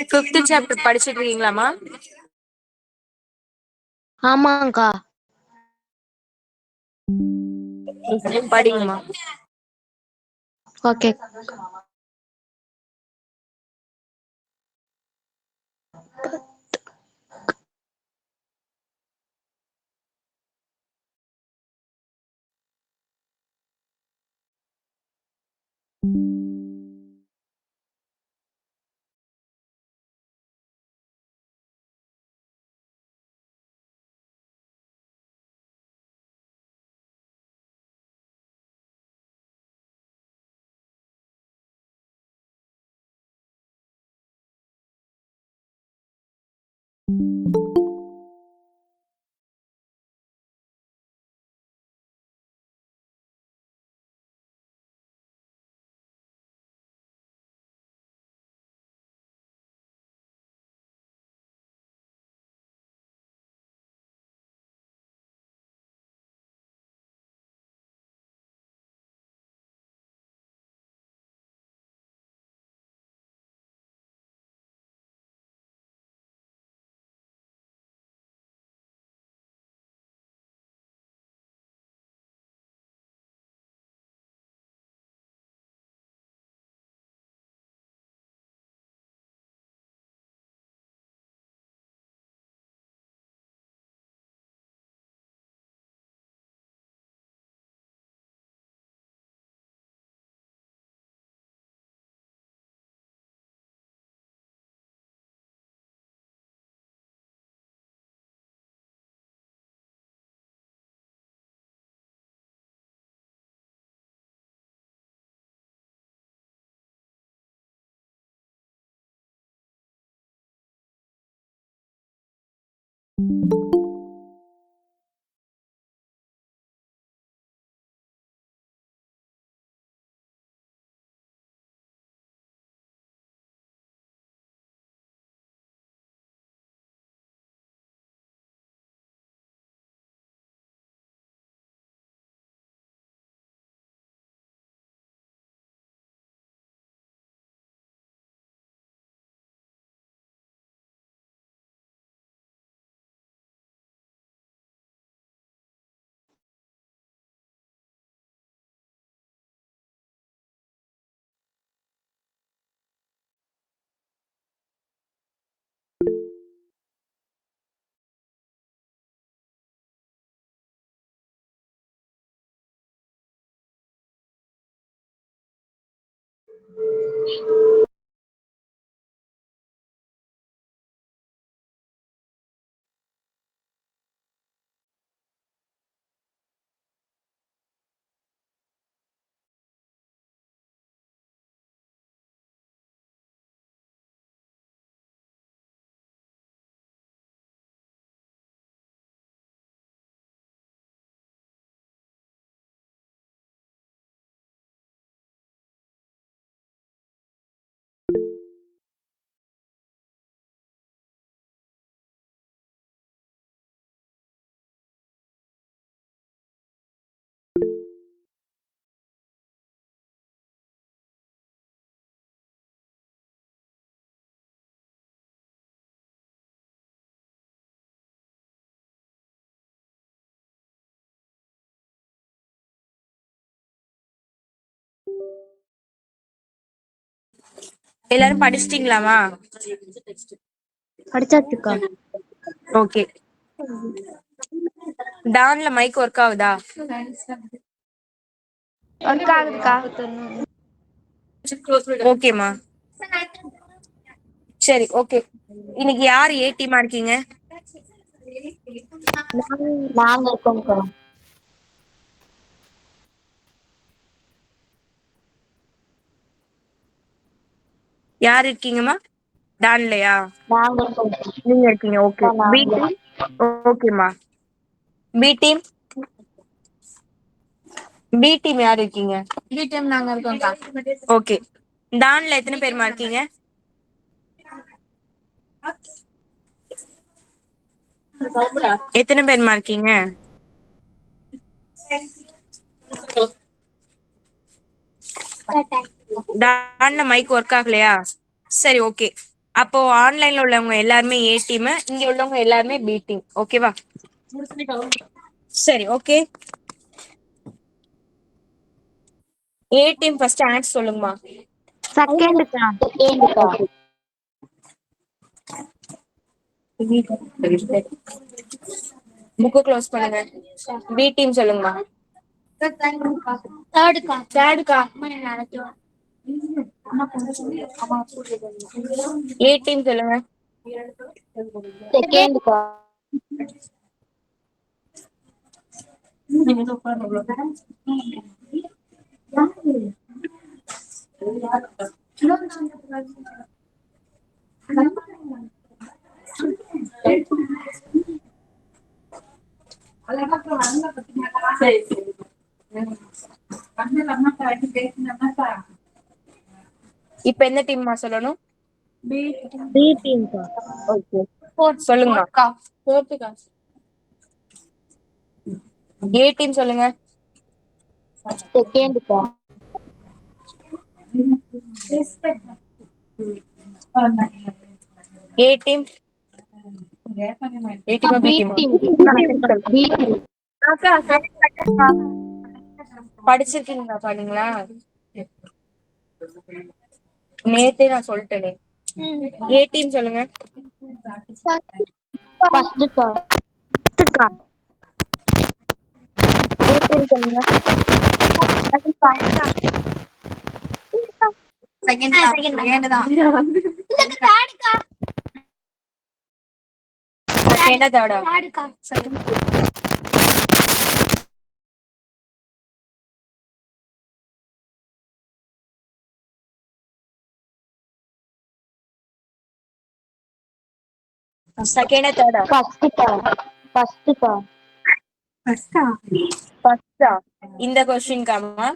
Fifth chapter படிச்சிட்டு இருக்கீங்களாமா? ஆமாங்கக்கா. படிங்கம்மா. Okay. எல்லாரும் படிச்சிட்டீங்களாமா? படிச்சாச்சுக்கா. ஓகே. டான்ல மைக் ஒர்க் ஆகுதா? ஒர்க் ஆகுதுக்கா. ஓகேமா. சரி, ஓகே. இன்னைக்கு யார் ஏ டீமா இருக்கீங்க? நாங்க இருக்கோம்க்கா. யார் இருக்கீங்கம்மா? டான்லயா? நாங்க இருக்கோம். நீங்க இருக்கீங்க. ஓகே. B team? ஓகேம்மா. B team? பி டீம் யார் இருக்கீங்க? பி டீம் நாங்க இருக்கோம்க்கா. ஓகே. டான்ல எத்தனை பேர்மா இருக்கீங்க? எத்தனை பேர்மா இருக்கீங்க? டான்ல மைக் ஒர்க் ஆகலையா? சரி, ஓகே. அப்போ ஆன்லைன்ல உள்ளவங்க எல்லாருமே ஏ டீம், இங்க உள்ளவங்க எல்லாருமே பி டீம். ஓகேவா? சரி, okay. A team first answer சொல்லுங்கம்மா. செகண்ட்க்கா. செகண்ட்க்கா. ஓகே. புக் க்ளோஸ் பண்ணுங்க. பி டீம் சொல்லுங்கம்மா. தேர்டுக்கா. தேர்டுக்கா. ஏ டீம் சொல்லுங்க. செகண்ட்க்கா. இப்ப எந்த டீம்மா சொல்லணும்? பி டீம்க்கா. ஓகே. சொல்லுங்கம்மா. ஃபோர்த்துக்கா. ஏ டீம் சொல்லுங்க. செகண்ட்க்கா. ஏ டீம். ஏ டீமா பி பி டீமா? டீம். B team. படிச்சிருக்கீங்களா நீங்களா? நேத்தே நான் சொல்லிட்டேனே. ஏ டீம் சொல்லுங்க. ஃபர்ஸ்ட்க்கா. ஏ டீம் சொல்லுங்க. செகண்டா தேர்டா? செகண்டா தேர்டா? ஃபர்ஸ்ட்க்கா. ஃபர்ஸ்ட்க்கா. ஃபர்ஸ்டா? இந்த கொஸ்டின்காமா?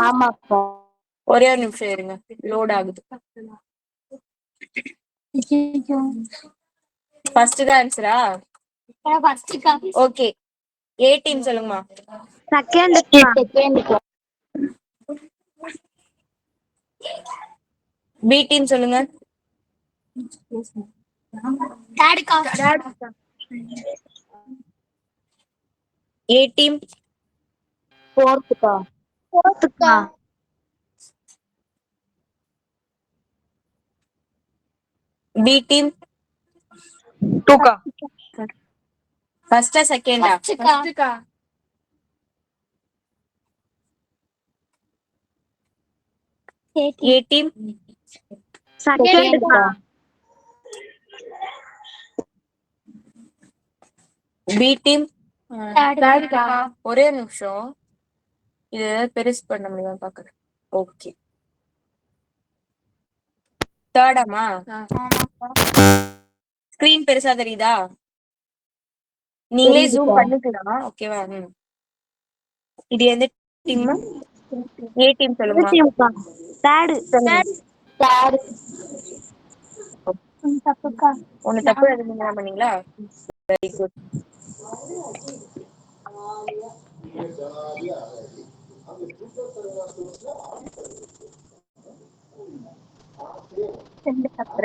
ஆமாக்கா. ஒரே ஒரு நிமிஷம் இருங்க, லோட் ஆகுது. ஃபர்ஸ்ட் தான் ஆன்சரா? ஃபர்ஸ்ட்க்கா. ஓகே. ஏ டீம் சொல்லுங்கம்மா. செகண்ட்க்கா. செகண்ட்க்கா. பி டீம் சொல்லுங்க. தேர்டுக்கா. A team. ஃபோர்த்துக்கா. ஃபோர்த்துக்கா. B team. டூக்கா. ஃபர்ஸ்டா செகண்டா? ஃபர்ஸ்ட்க்கா. A team. செகண்ட்க்கா. B team. தேர்டுக்கா. ஒரே நிமிஷம், இது பெருசு பண்ண முடியுமா பாக்குறேன். ஓகே. தேர்டாமா? ஸ்கிரீன் பெருசா தெரியுதா? நீங்களே ஜூம் தெரியுதுக்கா. பண்ணிக்கலாம். ஓகேவா? இது எந்த டீம்? ஏ டீம் சொல்லுமா. டீம்க்கா. தேர்டு. சொல்லுங்க. தேர்டு. தப்புக்கா. ஒண்ணு தப்பு நீங்க பண்ணீங்களா? Very good.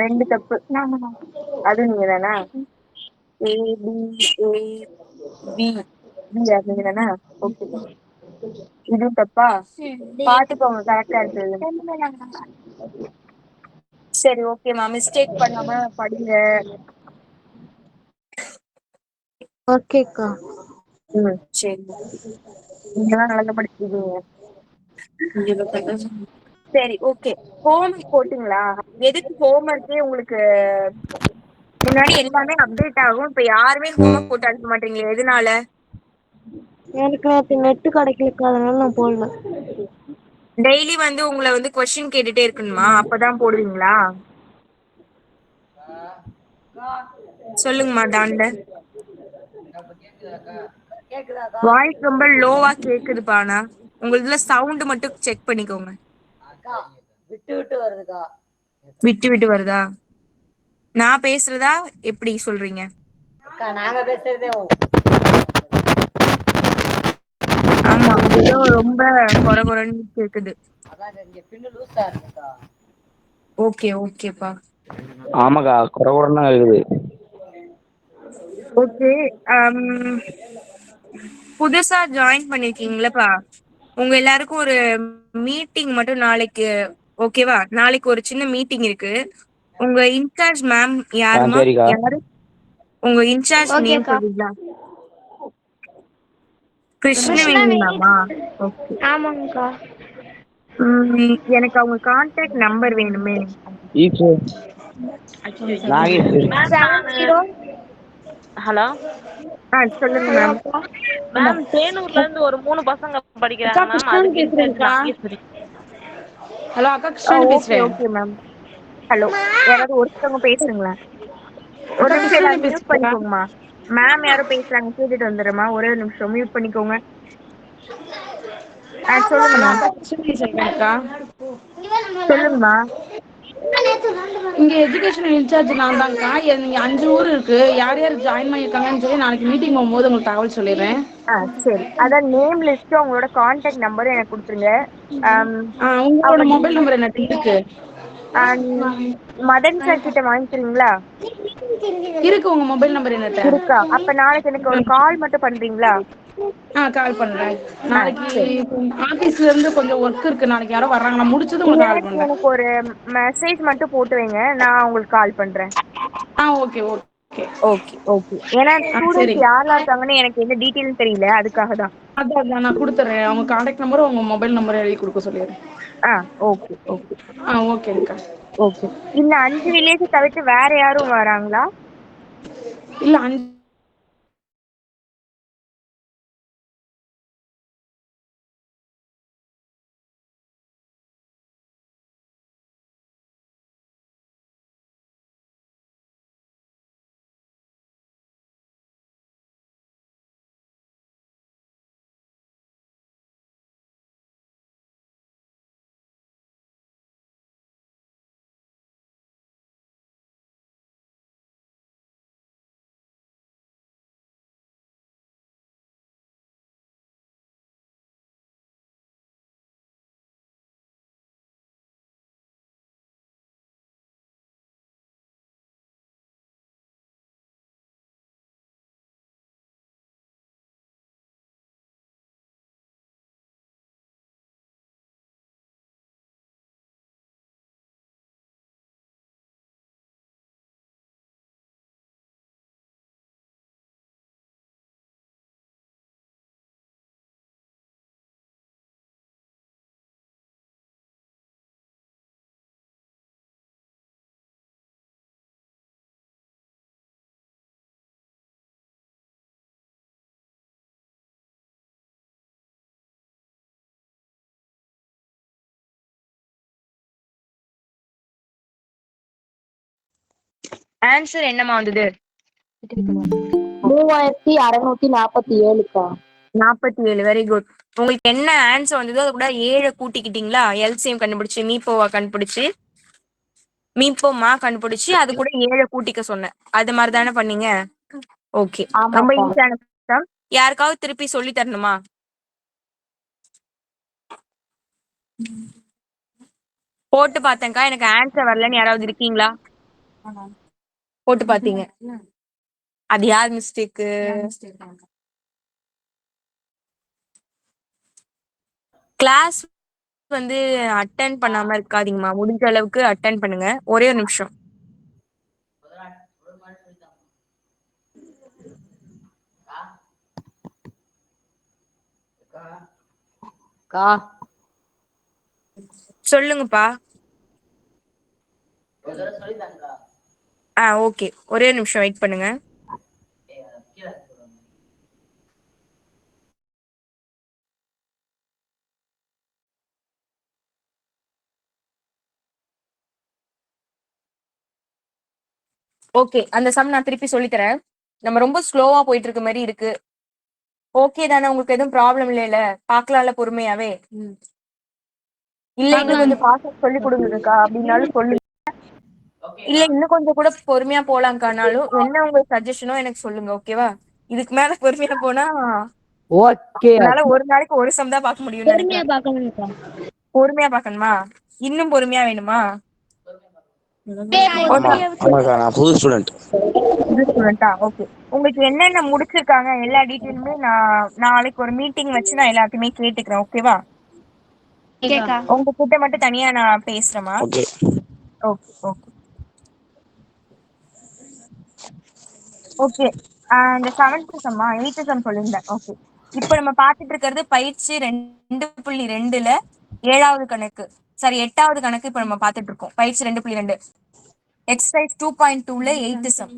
ரெண்டு தப்பு. அது நீங்க தானா? ஏ பி ஏ பி பி நீங்க தானா? ஓகே. இதுவும் தப்பா? பாத்துக்கோங்க, கரெக்டா இருக்கு. சரி, ஓகேமா. மிஸ்டேக் பண்ணாம படிங்க. ஓகேக்கா. சரி. நீங்கதான் நல்லா படிச்சிருக்கீங்க. சரி, ஓகே. ஹோம்ஒர்க் போட்டீங்களா? எதுக்கு ஹோம்ஒர்க்கே உங்களுக்கு முன்னாடி எல்லாமே அப்டேட் ஆகும், இப்ப யாருமே ஹோம்ஒர்க் போட்டு அனுப்ப மாட்டீங்களா? எதனால? எனக்கு நேத்து நெட்டு கிடைக்கலக்கா, அதனால நான் போடல. டெய்லி வந்து உங்களை வந்து கொஸ்டின் கேட்டுட்டே இருக்கணுமா? அப்பதான் போடுவீங்களா? சொல்லுங்கம்மா டான்ல. வாய்ஸ் ரொம்ப லோவா கேக்குதுப்பா. ஆனா உங்களுதுல சவுண்ட் மட்டும் செக் பண்ணிக்கோங்க. விட்டு விட்டு வருதுக்கா. விட்டு விட்டு வருதா? நான் பேசுறதா எப்படி சொல்றீங்க? அக்கா நாங்க பேசுறதே ஆமா, ஏதோ ரொம்ப கொர கொரன்னு கேக்குது. அதான் இங்க பின்னு லூசா இருக்குக்கா. ஓகே ஓகேப்பா. ஆமாக்கா, குறை குறைன்னு இருக்குது. ஓகே. புதுசா ஜாயின் பண்ணிருக்கீங்களப்பா, உங்க எல்லாருக்கும் ஒரு மீட்டிங் மட்டும் நாளைக்கு. ஓகேவா? நாளைக்கு ஒரு சின்ன மீட்டிங் இருக்கு. உங்க இன்சார்ஜ் மேம் யாருமா? சரிக்கா. யாரு உங்க இன்சார்ஜ் நேம் ஓகேக்கா. சொல்றீங்களா? கிருஷ்ணவேணி கிருஷ்ணவேணி. மேமா? ஓகே. ஆமாங்கக்கா. எனக்கு அவங்க கான்டாக்ட் நம்பர் வேணுமே. ஈச்சு நாகேஷ். மேம் 70. ஹலோ சொல்லுங்க ஹலோ மேம். அக்கா. மேம், தேனூர்ல இருந்து ஒரு 3 பசங்க அக்கா படிக்கிறாங்க மேம். கிருஷ்ணன் அதுக்கு இன்சார்ஜ் பேசுறேன்க்கா. நாகேஸ்வரி. ஹலோ அக்கா, கிருஷ்ணன் ஓகே பேசுறேன். Okay ma'am. ஹலோ. யாராவது ஒருத்தவங்க பேசுங்களேன். ஒரு அக்கா நிமிஷம் கிருஷ்ணன் எல்லாரும் மியூட் பேசுறேன்க்கா. பண்ணிக்கோங்கம்மா. மேம் யாரும் பேசுறாங்க, கேட்டுட்டு வந்துடுறேம்மா. ஒரே ஒரு நிமிஷம் மியூட் பண்ணிக்கோங்க. சொல்லுங்க ஹலோ மேம். அக்கா, கிருஷ்ணன் பேசுறேன்க்கா. சொல்லுங்கம்மா. இங்க எஜுகேஷன் இன்சார்ஜ் நான் தான்க்கா. நீங்க 5 ஊர் இருக்கு, யார் யார் ஜாயின் பண்ணியிருக்காங்கன்னு சொல்லி நாளைக்கு மீட்டிங் போகும்போது உங்களுக்கு தகவல் சொல்லிடுறேன். சரி. அதான் நேம் லிஸ்ட், உங்களோட கான்டாக்ட் நம்பரும் எனக்கு கொடுத்துருங்க. ஆம், உங்களோட அவங்க மொபைல் நம்பர் என்ன இருக்கு? மதன் சார் கிட்ட வாங்கிக்கிறீங்களா? இருக்கு, உங்க மொபைல் நம்பர் என்னட்ட? இருக்கா? அப்ப நாளைக்கு எனக்கு ஒரு கால் மட்டும் பண்றீங்களா? கால் பண்றேன். நாளைக்கு சரி. ஆபீஸ்ல இருந்து கொஞ்சம் ஒர்க் இருக்கு, நாளைக்கு யாரோ வர்றாங்க, நான் முடிச்சது உங்களுக்கு கால் எனக்கு பண்றேன். எனக்கு ஒரு மெசேஜ் மட்டும் போட்டு வைங்க, நான் உங்களுக்கு கால் பண்றேன். Okay okay. Okay okay. ஏன்னா ஸ்டூடெண்ட்ஸ் சரிங்க. யாரெல்லாம் இருக்காங்கன்னு எனக்கு எந்த டீட்டெயிலும் தெரியல, அதுக்காக தான். அதான் நான் கொடுத்துட்றேன். அவங்க கான்டாக்ட் நம்பரும் உங்க மொபைல் நம்பர் எழுதி கொடுக்க சொல்லிடுறேன். ஓகே ஓகே ஓகேங்கக்கா. ஓகே. இந்த 5 வில்லேஜ் தவிர்த்து வேற யாரும் வராங்களா? இல்ல ஆன்சர் என்னமா வந்தது? 3647க்கா. 47. Very good. உங்களுக்கு என்ன ஆன்சர் வந்ததோ அது கூட 7 கூட்டிக்கிட்டீங்களா? எல்சிஎம் கண்டுபிடிச்சு, மீப்போவா கண்டுபிடிச்சு, மீப்போமா கண்டுபிடிச்சு, அது கூட 7 கூட்டிக்க சொன்னேன். அது மாதிரி தானே பண்ணீங்க? ஓகே. ரொம்ப ஆமாக்கா. ஈஸியான தான். யாருக்காவது திருப்பி சொல்லி தரணுமா? போட்டு பார்த்தேன்க்கா, எனக்கு ஆன்சர் வரலன்னு யாராவது இருக்கீங்களா? போட்டு பார்த்தீங்க, அது யார் மிஸ்டேக்கு? கிளாஸ் வந்து அட்டென்ட் பண்ணாம இருக்காதீங்கம்மா, முடிஞ்ச அளவுக்கு அட்டென்ட் பண்ணுங்க. ஒரே ஒரு நிமிஷம். அக்கா சொல்லுங்கப்பா. ஓகே, ஒரே ஒரு நிமிஷம் வெயிட் பண்ணுங்க. ஓகே, அந்த சம் நான் திருப்பி சொல்லித்தரேன். நம்ம ரொம்ப ஸ்லோவா போயிட்டு இருக்க மாதிரி இருக்கு. ஓகே தானே? உங்களுக்கு எதுவும் ப்ராப்ளம் இல்லைல்ல? பாக்கலாம்ல பொறுமையாவே? இல்ல இன்னும் கொஞ்சம் ஃபாஸ்டா சொல்லி கொடுங்கக்கா அப்படின்னாலும் சொல்லுங்க. இல்ல இன்னும் கொஞ்சம் கூட பொறுமையா போலாம்க்கானாலும் என்ன உங்க சஜஷனோ எனக்கு சொல்லுங்க. ஓகேவா? இதுக்கு மேல பொறுமையா போனா ஓகே. என்னால ஒரு நாளைக்கு ஒரு சம் தான் பார்க்க முடியும்னு பொறுமையா நினைக்கிறேன். பார்க்கணும்க்கா. பொறுமையா பார்க்கணுமா? இன்னும் பொறுமையா வேணுமா? ஆமாக்கா நான் புது ஸ்டூடெண்ட். ஸ்டூடெண்டா? ஓகே. உங்களுக்கு என்னென்ன முடிச்சிருக்காங்க எல்லா டீட்டெயிலுமே நான் நாளைக்கு ஒரு மீட்டிங் வச்சு நான் எல்லாத்தையுமே கேட்டுக்கிறேன். ஓகேவா? உங்ககிட்ட மட்டும் தனியா நான் பேசுறேமா? ஓகே. Okay okay okay. இந்த 7th சம்மா 8th சம் சொல்லியிருந்தேன். ஓகே. இப்போ நம்ம பார்த்துட்டு இருக்கிறது பயிற்சி 2.2ல 7வது கணக்கு, சாரி 8வது கணக்கு இப்போ நம்ம பார்த்துட்டு இருக்கோம். பயிற்சி 2.2 எக்ஸசைஸ் 2.2ல 8th சம்.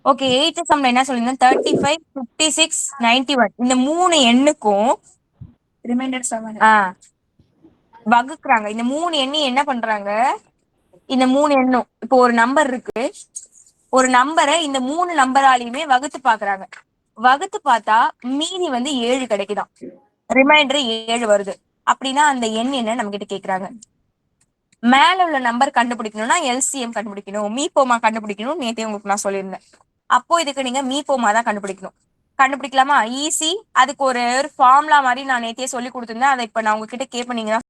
ஓகே. 8th சம்ல என்ன சொல்லியிருந்தேன்? 35, 56, 91 இந்த 3 எண்ணுக்கும் ரிமைண்டர் 7 வகுக்குறாங்க. இந்த 3 எண்ணி என்ன பண்றாங்க? இந்த 3 எண்ணும் இப்போ ஒரு நம்பர் இருக்கு, ஒரு நம்பரை இந்த 3 நம்பராலையுமே வகுத்து பாக்குறாங்க. வகுத்து பார்த்தா மீதி வந்து 7 கிடைக்குதாம், ரிமைண்டர் 7 வருது. அப்படின்னா அந்த எண் என்ன நம்ம கிட்ட கேக்குறாங்க. மேல உள்ள நம்பர் கண்டுபிடிக்கணும்னா எல்சிஎம் கண்டுபிடிக்கணும், மீபோமா கண்டுபிடிக்கணும். நேத்தே உங்களுக்கு நான் சொல்லியிருந்தேன். அப்போ இதுக்கு நீங்க மீபோமா தான் கண்டுபிடிக்கணும். கண்டுபிடிக்கலாமா? ஈஸி. அதுக்கு ஒரு ஃபார்முலா மாதிரி நான் நேத்தே சொல்லி கொடுத்துருந்தேன். அதை இப்ப நான் உங்ககிட்ட கேட்பீங்கன்னா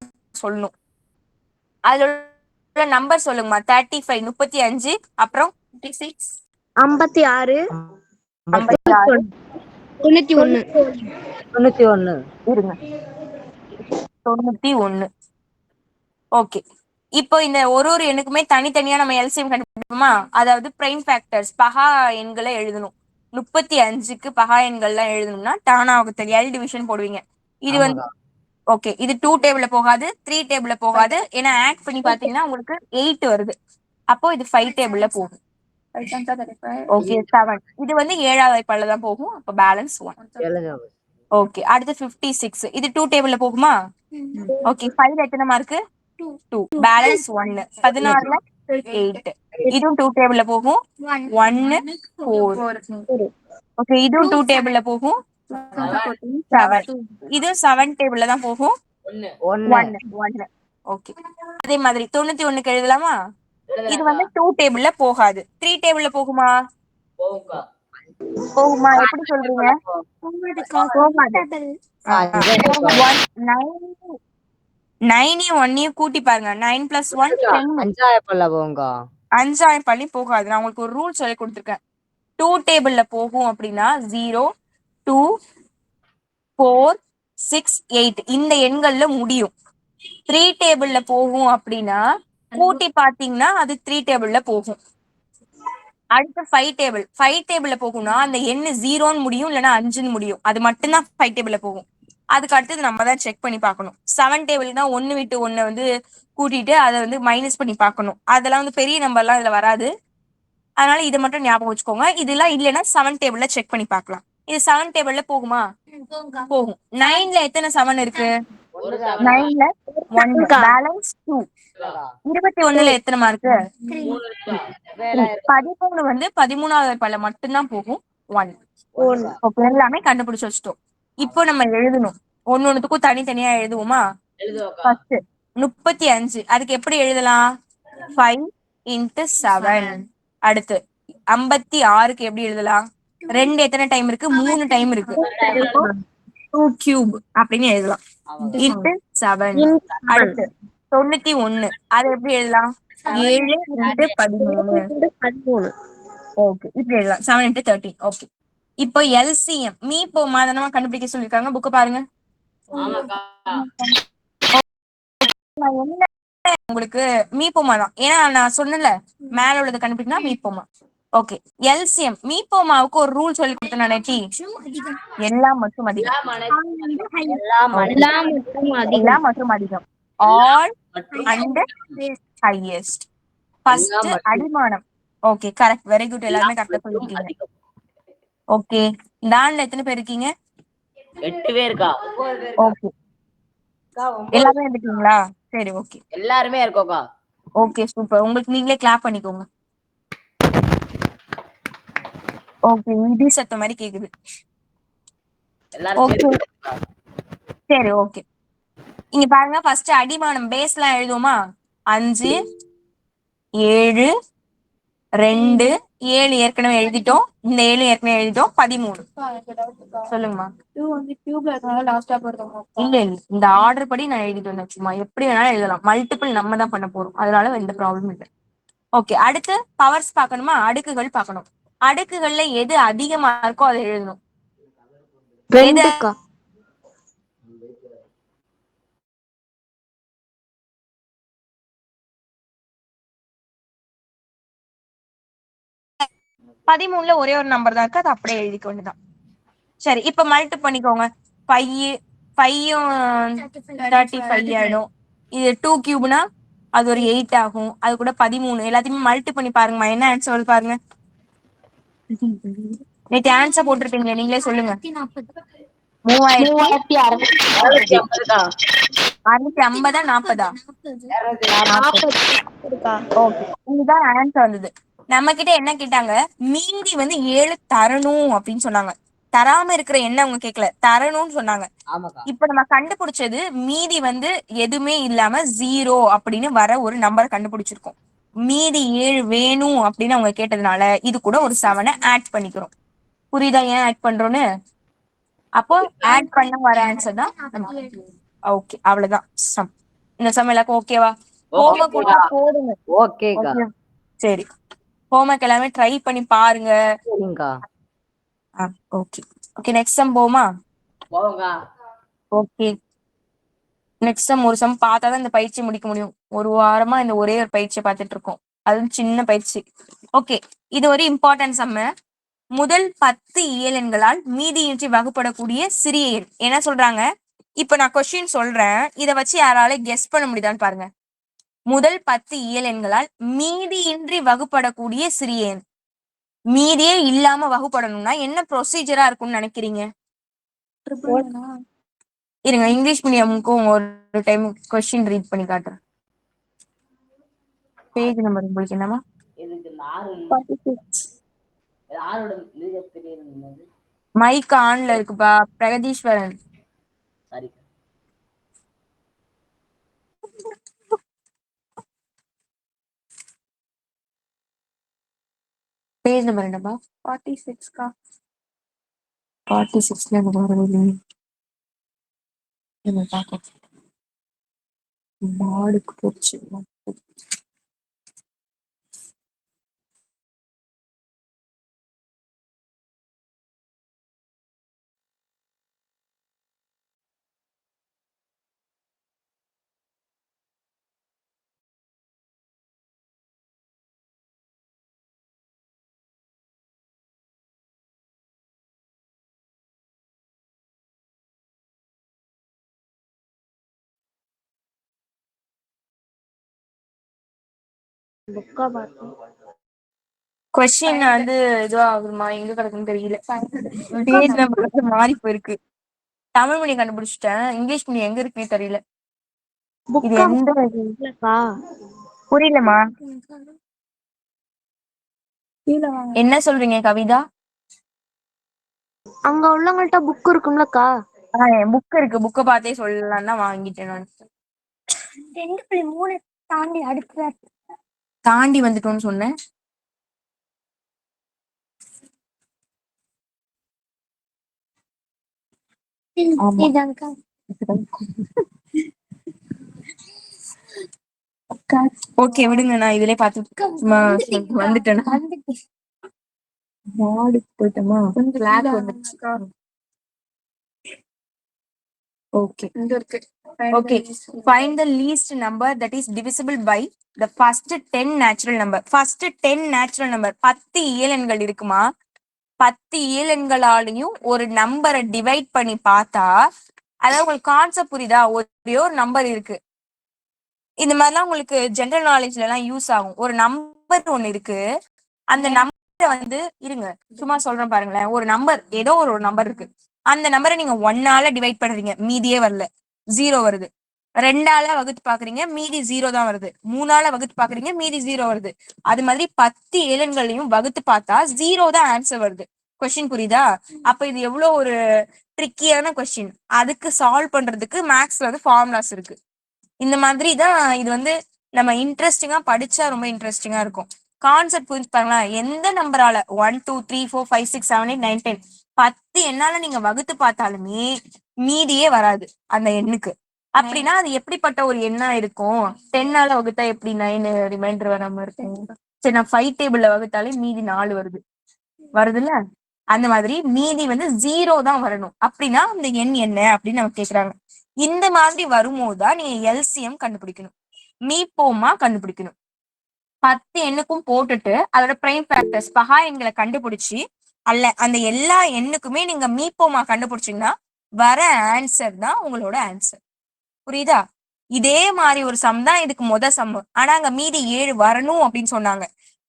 சொல்லணும். அதுல நம்பர் சொல்லுங்கம்மா. 35 35, அப்புறம் 56 56 91 91. இருங்க 91. ஓகே. இப்போ இந்த ஒரு எண்ணுக்குமே தனித்தனியா நம்ம எல்சிஎம் கண்டுபிடிப்போமா? அதாவது பிரைம் ஃபேக்டர்ஸ் பகா எண்களை எழுதணும். 35க்கு பகா எண்கள்லாம் எழுதணும்னா டானா வகுத்தல் எல் டிவிஷன் போடுவீங்க. இது வந்து ஓகே. இது 2 டேபிள்ல போகாது, 3 டேபிள்ல போகாது. ஏன்னா ஆட் பண்ணி பாத்தீங்கன்னா உங்களுக்கு 8 வருது. அப்போ இது 5 டேபிள்ல போகும். ஓகே 7. இது வந்து 7வது வாய்ப்பாடுல தான் போகும். அப்ப பேலன்ஸ் 1. ஓகே. அடுத்து 56. இது 2 டேபிள்ல போகுமா? ஓகே. 5ல எத்தனை மார்க்கு? 2. பேலன்ஸ் 1. 16ல 8. இதுவும் 2 டேபிள்ல போகும். 1 4. ஓகே. இதுவும் 2 டேபிள்ல போகும். 7. இது 7 டேபிள்ல தான் போகும். 1. ஓகே. அதே மாதிரி 91க்கு எழுதலாமா? இது வந்து 2 டேபிள்ல போகாது. 3 டேபிள்ல போகுமா? போகுமா? எப்படி சொல்றீங்க? போகாது. 9 1 கூட்டி பாருங்க. 9 + 1 10. 5 பண்ணி போகாது. நான் உங்களுக்கு ஒரு ரூல் சொல்லி கொடுத்துருக்கேன். 2 டேபிள்ல போகும் அப்படின்னா 0 2 4 6 8 இந்த எண்கள்ல முடியும். 3 டேபிள்ல போகும் அப்படின்னா கூட்டி பாத்தீங்கன்னா அது 3 டேபிள்ல போகும். அடுத்து 5 டேபிள்ல போகும்னா அந்த எண்ணு 0ன்னு முடியும், இல்லைன்னா 5ன்னு முடியும். அது மட்டும்தான் 5 டேபிள்ல போகும். அதுக்கு அடுத்தது நம்ம தான் செக் பண்ணி பார்க்கணும். 7 டேபிள்னா 1 விட்டு 1 வந்து கூட்டிட்டு அதை வந்து மைனஸ் பண்ணி பார்க்கணும். அதெல்லாம் வந்து பெரிய நம்பர்லாம் இதுல வராது. அதனால இதை மட்டும் ஞாபகம் வச்சுக்கோங்க. இதெல்லாம் இல்லைன்னா 7 டேபிள்ல செக் பண்ணி பார்க்கலாம். இது 7 டேபிள்ல போகுமா? போகும். 9ல எத்தனை 7 இருக்கு? 9ல 1. பேலன்ஸ் 2. 21ல எத்தனை மார்க்கு? 13 வந்து 13வது வாய்ப்பாடுல மட்டும்தான் போகும். 1. ஓகே. எல்லாமே கண்டுபிடிச்சு வச்சுட்டோம். இப்போ நம்ம எழுதணும். ஒன்னொன்னுக்கும் தனித்தனியா எழுதுவோமா? ஃபர்ஸ்ட் 35. அதுக்கு எப்படி எழுதலாம்? 5 × 7. அடுத்து 56க்கு எப்படி எழுதலாம்? 2 எத்தனை டைம் இருக்கு? 3 டைம் இருக்கு. 2 கியூப் அப்படின்னு எழுதலாம். × 7. அடுத்து 91. அதை எப்படி எழுதலாம்? 7 × 13. ஓகே. இப்படி எழுதலாம். 7 × 13. ஓகே. இப்போ எல்சிஎம் மீபோமா தானமா கண்டுபிடிக்க சொல்லிருக்காங்க. புக்க பாருங்க. உங்களுக்கு மீபோமா தான். ஏன்னா நான் சொன்னல மேல உள்ளது கண்டுபிடிக்கனா மீபோமா. ஓகே. எல்சிஎம் மீபோமாவுக்கு ஒரு ரூல் சொல்லி கொடுத்தேன் நான் நெட்டி. எல்லாம் மற்றும் அதிகம். எல்லாம் மற்றும் அதிகம். All and highest. ஃபர்ஸ்ட் அடிமானம். Okay correct. Very good. எல்லாருமே கரெக்டா சொல்லிருக்கீங்க. ஓகே. டான்ல எத்தனை பேர் இருக்கீங்க? 8 பேருக்கா? ஓகே. எல்லாரும் இருக்கீங்களா? சரி ஓகே. எல்லாருமே இருக்கோக்கா. Okay super. உங்களுக்கு நீங்களே கிளாப் பண்ணிக்கோங்க. ஓகே. இடி சத்தம் மாதிரி கேக்குது. ஓகே சரி ஓகே. இங்க பாருங்க. ஃபர்ஸ்ட் அடிமானம் பேஸ்லாம் எழுதுவோமா? 5 7 2 7 ஏற்கனவே எழுதிட்டோம், இந்த 7 ஏற்கனவே எழுதிட்டோம். 13. சொல்லுங்கம்மா. இல்ல இல்ல, இந்த ஆர்டர் படி நான் எழுதிட்டு வந்தேன். சும்மா எப்படி வேணாலும் எழுதலாம், மல்டிபிள் நம்ம தான் பண்ண போறோம், அதனால எந்த ப்ராப்ளமும் இல்லை. ஓகே, அடுத்து பவர்ஸ் பார்க்கணுமா, அடுக்குகள் பார்க்கணும். அடுக்குகள்ல எது அதிகமா இருக்கோ அதை எழுதணும். எது 2க்கா. 13ல ஒரே ஒரு நம்பர் தான் இருக்கு, அது அப்படியே எழுதிக்க வேண்டியதான். சரி, இப்ப மல்டி பண்ணிக்கோங்க. 5 35 ஆயிடும். இது 2 கியூப்னா அது ஒரு 8 ஆகும். அது கூட 13 எல்லாத்தையுமே மல்டி பண்ணி பாருங்கம்மா, என்ன ஆன்சர் வருது பாருங்க. நேற்று ஆன்சர் போட்டிருப்பீங்களே, நீங்களே சொல்லுங்க. 250க்கா. 650 40. ஓகே, இதுதான் ஆன்சர் வந்தது. நம்ம கிட்ட என்ன கேட்டாங்க, மீதி வந்து 7 தரணும் அப்படின்னு சொன்னாங்க. தராம இருக்கிற என்ன அவங்க கேட்கல, தரணும்னு சொன்னாங்க. ஆமாக்கா. இப்ப நம்ம கண்டுபிடிச்சது மீதி வந்து எதுவுமே இல்லாம 0 அப்படின்னு வர ஒரு நம்பரை கண்டுபிடிச்சிருக்கோம். மீதி 7 வேணும் அப்படின்னு அவங்க கேட்டதுனால இது கூட ஒரு 7 ஆட் பண்ணிக்கிறோம். புரியுதா ஏன் ஆட் பண்றோம்னு? அப்போ ஆட் பண்ண வர ஆன்சர் தான். ஓகே, அவ்வளவுதான் சம். இந்த சம் எல்லாருக்கும் ஓகேவா? ஹோம்ஒர்க் கொடுத்தா போடுங்க. ஓகேக்கா. சரி, ஹோம்ஒர்க் எல்லாமே ட்ரை பண்ணி பாருங்க. சரிங்கக்கா. ஓகே ஓகே, நெக்ஸ்ட் சம் போமா? போங்கக்கா. Okay, next sum. ஒரு சம் பார்த்தாதான் இந்த பயிற்சி முடிக்க முடியும். ஒரு வாரமா இந்த ஒரே ஒரு பயிற்சியை பார்த்துட்டு இருக்கோம், அதுவும் சின்ன பயிற்சி. ஓகே, இது ஒரு இம்பார்ட்டன்ட் சம். முதல் 10 இயலெண்களால் மீதியின்றி வகுப்படக்கூடிய சிறிய எண் என்ன சொல்றாங்க? இப்ப நான் கொஸ்டின் சொல்றேன், இதை வச்சு யாரால கெஸ் பண்ண முடியுதான்னு பாருங்க. முதல் 10 இயலெண்களால் மீதியின்றி வகுப்படக்கூடிய சிறிய எண். மீதியே இல்லாம வகுப்படணும்னா என்ன ப்ரொசீஜரா இருக்கும்னு நினைக்கிறீங்க? இருங்க, இங்கிலீஷ் மீடியமுக்கும் ஒரு டைம் கொஸ்டின் ரீட் பண்ணி காட்டுறேன். பேஜ் நம்பர் உங்களுக்கு என்னமா? மைக் ஆன்ல இருக்குப்பா பிரகதீஸ்வரன். சரி. பேஜ் நம்பர் என்னப்பா? 46 46ல எனக்கு வரவே இல்லையே. மாடுக்கு போச்சு. புக்கா பார்த்தேன். கொஸ்டின் வந்து இதுவா ஆகுமா, எங்க கிடக்குன்னு தெரியல. பேஜ் நம்பர் மாறி போயிருக்கு. தமிழ் மீடியம் கண்டுபிடிச்சிட்டேன், இங்கிலீஷ் மீடியம் எங்க இருக்குன்னே தெரியல. இது புக்கா எந்த இல்லக்கா. புரியலமா? என்ன சொல்றீங்க கவிதா? அங்க உள்ளவங்கள்ட்ட புக் இருக்கும்லக்கா. என் புக் இருக்கு, புக்கை பார்த்தே சொல்லலாம் தான் வாங்கிட்டேன் நான். 2.3 தாண்டி அடுத்த தாண்டி வந்துட்டோம்னு சொன்னேன். ஓகே விடுங்க, நான் இதுல பார்த்து வந்துட்டேன். மாடுக்கு போயிட்டோமா? Okay. Okay. Find the least number that is divisible by the first 10 natural number. First 10 natural number. 10 இயலெண்கள் இருக்குமா? 10 இயலெண்களாலையும் ஒரு நம்பரை டிவைட் பண்ணி பார்த்தா, அதாவது உங்களுக்கு கான்செப்ட் புரியுதா? ஒரே ஒரு நம்பர் இருக்கு. இந்த மாதிரிலாம் உங்களுக்கு ஜெனரல் நாலேஜ்ல எல்லாம் யூஸ் ஆகும். ஒரு நம்பர் ஒண்ணு இருக்கு, அந்த நம்பரை வந்து இருங்க சும்மா சொல்றேன் பாருங்களேன். ஒரு நம்பர், ஏதோ ஒரு நம்பர் இருக்கு, அந்த நம்பரை நீங்க 1ஆல டிவைட் பண்றீங்க, மீதியே வரல, 0 வருது. 2ஆல வகுத்து பாக்குறீங்க, மீதி 0 தான் வருது. 3ஆல வகுத்து பாக்குறீங்க, மீதி 0 வருது. அது மாதிரி 10 இயலெண்களையும் வகுத்து பார்த்தா 0 தான் ஆன்சர் வருது. கொஸ்டின் புரியுதா? அப்ப இது எவ்வளவு ஒரு ட்ரிக்கியான கொஸ்டின். அதுக்கு சால்வ் பண்றதுக்கு மேக்ஸ்ல வந்து ஃபார்முலாஸ் இருக்கு. இந்த மாதிரி தான் இது வந்து நம்ம இன்ட்ரெஸ்டிங்கா படிச்சா ரொம்ப இன்ட்ரெஸ்டிங்கா இருக்கும். கான்செப்ட் புரிஞ்சுப்பாங்களா? எந்த நம்பரால 1 2 3 4 5 6 7 8 9 10 10 எண்ணால நீங்க வகுத்து பார்த்தாலுமே மீதியே வராது அந்த எண்ணுக்கு. அப்படின்னா அது எப்படிப்பட்ட ஒரு எண்ணா இருக்கும்? 10ஆல வகுத்தா எப்படி 9 ரிமைண்டர் வராம இருக்கும்? சரி, நான் 5 டேபிள்ல வகுத்தாலே மீதி 4 வருதுல்ல? அந்த மாதிரி மீதி வந்து 0 தான் வரணும். அப்படின்னா அந்த எண் என்ன அப்படின்னு நம்ம கேக்குறாங்க. இந்த மாதிரி வரும்போதுதான் நீங்க எல்சிஎம் கண்டுபிடிக்கணும், மீப்போமா கண்டுபிடிக்கணும். 10 எண்ணுக்கும் போட்டுட்டு அதோட பிரைம் ஃபேக்டர்ஸ் பகா எண்களை கண்டுபிடிச்சு அந்த எல்லா எண்ணுக்குமே நீங்க மீப்போமா கண்டுபிடிச்சீங்கன்னா வர ஆன்சர் தான் உங்களோட ஆன்சர். புரியுதா? இதே மாதிரி ஒரு சம் தான் இதுக்கு சம். ஆனா அங்க மீதி 7 வரணும் அப்படின்னு சொன்னாங்க.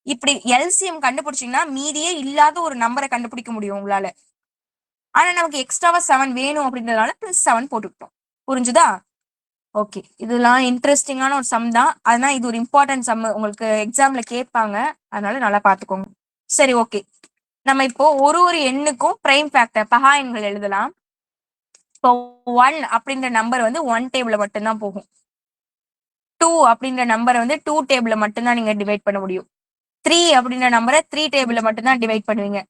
இப்படி எல்சிஎம் கண்டுபிடிச்சீங்கன்னா மீதியே இல்லாத ஒரு நம்பரை கண்டுபிடிக்க முடியும் உங்களால. ஆனா நமக்கு எக்ஸ்ட்ராவா 7 வேணும் அப்படின்றதுனால +7 போட்டுக்கிட்டோம். புரிஞ்சுதா? ஓகே, இதெல்லாம் இன்ட்ரெஸ்டிங்கான ஒரு சம் தான். அதனால இது ஒரு இம்பார்ட்டன்ட் சம், உங்களுக்கு எக்ஸாம்ல கேட்பாங்க, அதனால நல்லா பாத்துக்கோங்க. சரி, ஓகே. நம்ம இப்போ ஒரு எண்ணுக்கும் பிரைம் ஃபேக்டர் பகா எண்கள் எழுதலாம். இப்போ 1 அப்படின்ற நம்பர் வந்து 1 டேபிள்ல மட்டும்தான் போகும். 2 அப்படின்ற நம்பரை வந்து 2 டேபிள்ல மட்டும்தான் நீங்க டிவைட் பண்ண முடியும். 3 அப்படின்ற நம்பரை 3 டேபிள்ல மட்டும்தான் டிவைட் பண்ணுவீங்க.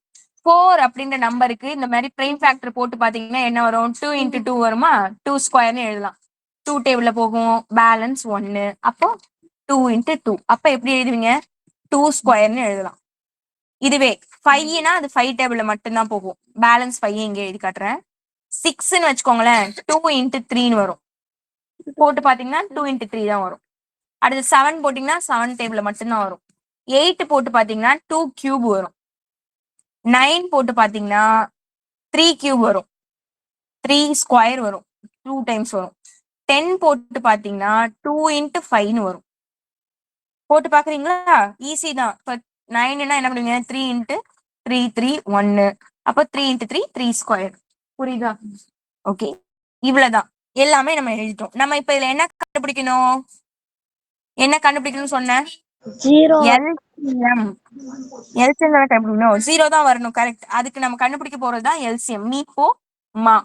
4 அப்படின்ற நம்பருக்கு இந்த மாதிரி பிரைம் ஃபேக்டர் போட்டு பாத்தீங்கன்னா என்ன வரும்? 2 × 2 வருமா? 2 ஸ்கொயர்னு எழுதலாம். 2 டேபிள்ல போகும், பேலன்ஸ் 1. அப்போ 2 × 2 அப்ப எப்படி எழுதுவீங்க? 2 ஸ்கொயர்னு எழுதலாம். இதுவே 5னா அது 5 டேபிள்ல மட்டும்தான் போகும், பேலன்ஸ் 5 இங்க எழுதி காட்டுறேன். 6ன்னு வச்சுக்கோங்களேன், 2 × 3ன்னு வரும். போட்டு பாத்தீங்கன்னா 2 × 3 தான் வரும். அடுத்து 7 போட்டீங்கன்னா 7 டேபிள்ல மட்டும்தான் வரும். 8 போட்டு பாத்தீங்கன்னா 2 கியூப் வரும். 9 போட்டு பாத்தீங்கன்னா 3 கியூப் வரும். 3 ஸ்கொயர் வரும், 2 டைம்ஸ் வரும். 10 போட்டு பாத்தீங்கன்னா 2 × 5ன்னு வரும். போட்டு பாக்குறீங்களா? ஈஸி தான். இப்ப 9ன்னா என்ன பண்ணுவீங்க? 3 × 3 3 1. அப்போ 3 × 3 3 ஸ்கொயர். புரியுதா? ஓகே, இவ்வளவுதான். எல்லாமே நம்ம எழுதிட்டோம். நம்ம இப்ப இதுல என்ன கண்டுபிடிக்கணும்? என்ன கண்டுபிடிக்கணும்னு சொன்னேன்? 0. எல்சிஎம். எல்சிஎம் தான் கண்டுபிடிக்கணும். 0 தான் வரணும். கரெக்ட். அதுக்கு நம்ம கண்டுபிடிக்க போறதுதான் எல்சிஎம். மீப்போ மா.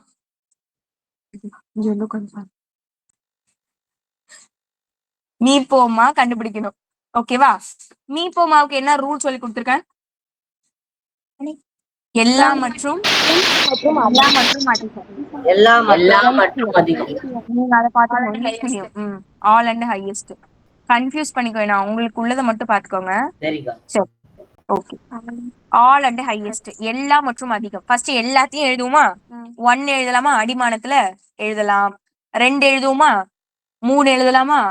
மீப்போமா கண்டுபிடிக்கணும். ஓகேவா? மீப்போமாவுக்கு என்ன ரூல் சொல்லி கொடுத்துருக்கேன்? எல்லா மற்றும் அதிகம். நீங்க அதை பார்த்து ஆல் அண்ட் ஹையஸ்ட் கன்ஃபியூஸ் பண்ணிக்க வேணாம், உங்களுக்கு உள்ளதை மட்டும் பாத்துக்கோங்க. சரி, ஓகே. ஆல் அண்ட் ஹையஸ்ட், எல்லா மற்றும் அதிகம். ஃபர்ஸ்ட் எல்லாத்தையும் எழுதுவோமா? 1 எழுதலாமா? அடிமானத்துல எழுதலாம். 2 எழுதுவோமா? 3 எழுதலாமா?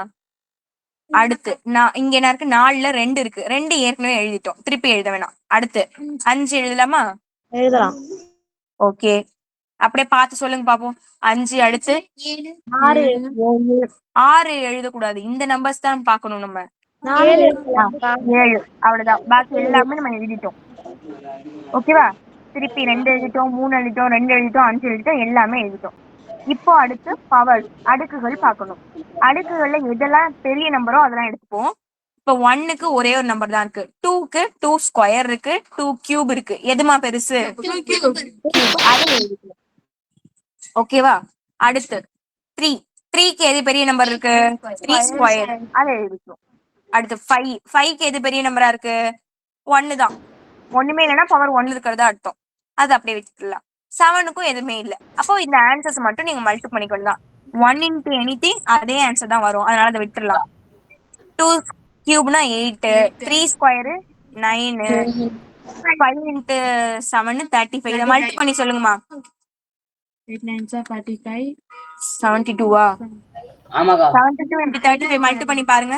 அடுத்து இங்க என்ன இருக்கு? 4ல 2 இருக்கு. 2 ஏற்கனவே எழுதிட்டோம், திருப்பி எழுத வேணாம். அடுத்து 5 எழுதலாமா? எழுதலாம். ஓகே, அப்படியே பார்த்து சொல்லுங்க பாப்போம். 5 அடுத்து 6 எழுதக்கூடாது. இந்த நம்பர்ஸ் தான் பாக்கணும் நம்ம. 7 அவ்வளவுதான். பாக்கி எல்லாமே நம்ம எழுதிட்டோம். ஓகேவா? திருப்பி 2 எழுதிட்டோம், 3 எழுதிட்டோம், 2 எழுதிட்டோம், 5 எழுதிட்டோம், எல்லாமே எழுதிட்டோம். இப்போ அடுத்து பவர் அடுக்குகள் பார்க்கணும். அடுக்குகள்ல எதெல்லாம் பெரிய நம்பரோ அதெல்லாம் எடுத்துப்போம். இப்போ 1க்கு ஒரே ஒரு நம்பர் தான் இருக்கு. 2க்கு 2 ஸ்கொயர் இருக்கு, 2 கியூப் இருக்கு. எதுமா பெருசு? அது எழுதிக்கலாம். ஓகேவா? அடுத்து 3க்கு எது பெரிய நம்பர் இருக்கு? 3 ஸ்கொயர், அதை எழுதிக்கணும். அடுத்து 5க்கு எது பெரிய நம்பரா இருக்கு? 1 தான். ஒண்ணுமே இல்லைன்னா பவர் 1 இருக்கிறதா அர்த்தம். அது அப்படியே வச்சுக்கலாம். 7க்கும் எதுவுமே இல்லை. அப்போ இந்த ஆன்சர்ஸ் மட்டும் நீங்க மல்டி பண்ணிக்கலாம். 1 × anything அதே ஆன்சர் தான் வரும், அதனால அதை விட்டுடலாம். 2 கியூப்னா 8, 3 ஸ்கொயர் 9, 5 × 7 35. இதை மல்டி பண்ணி சொல்லுங்கம்மா. 72வா? 72 × 35 மல்டி பண்ணி பாருங்க.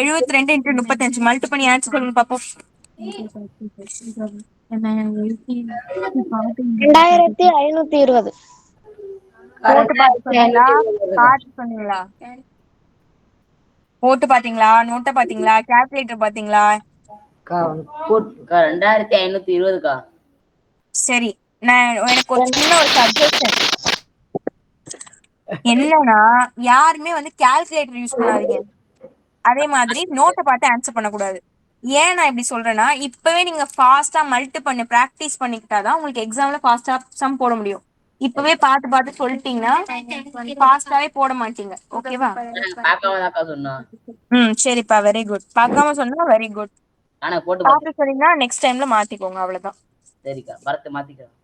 72 × 35 மல்டி பண்ணி ஆன்சர் சொல்லுங்க பாப்போம். 2520. போட்டு பாத்தீங்களா? சொன்னீங்களா? போட்டு பாத்தீங்களா? நோட்ட பாத்தீங்களா? கால்குலேட்டர் பாத்தீங்களா? 2520. சரி, எனக்கு ஒரு சின்ன ஒரு சஜஷன் என்னன்னா, யாருமே வந்து கால்குலேட்டர் யூஸ் பண்ணாதீங்க. அதே மாதிரி நோட்டை பார்த்து ஆன்சர் பண்ணக்கூடாது. ஏன் நான் இப்படி சொல்றேன்னா, இப்பவே நீங்க ஃபாஸ்டா மல்டி பண்ணி பிராக்டிஸ் பண்ணிக்கிட்டாதான் உங்களுக்கு எக்ஸாம்ல ஃபாஸ்டா சம் போட முடியும். இப்பவே பார்த்து சொல்லிட்டீங்கன்னா ஃபாஸ்டாவே போட மாட்டீங்க. ஓகேவா? பார்க்காம தான்க்கா சொன்னா. சரிப்பா, வெரி குட். பார்க்காம சொன்னா வெரி குட். ஆனா போட்டு பாத்து. பார்த்து சொன்னீங்கன்னா நெக்ஸ்ட் டைம்ல மாத்திக்கோங்க, அவ்வளவுதான். சரிக்கா, பரத்தை மாத்திக்கிறேன்.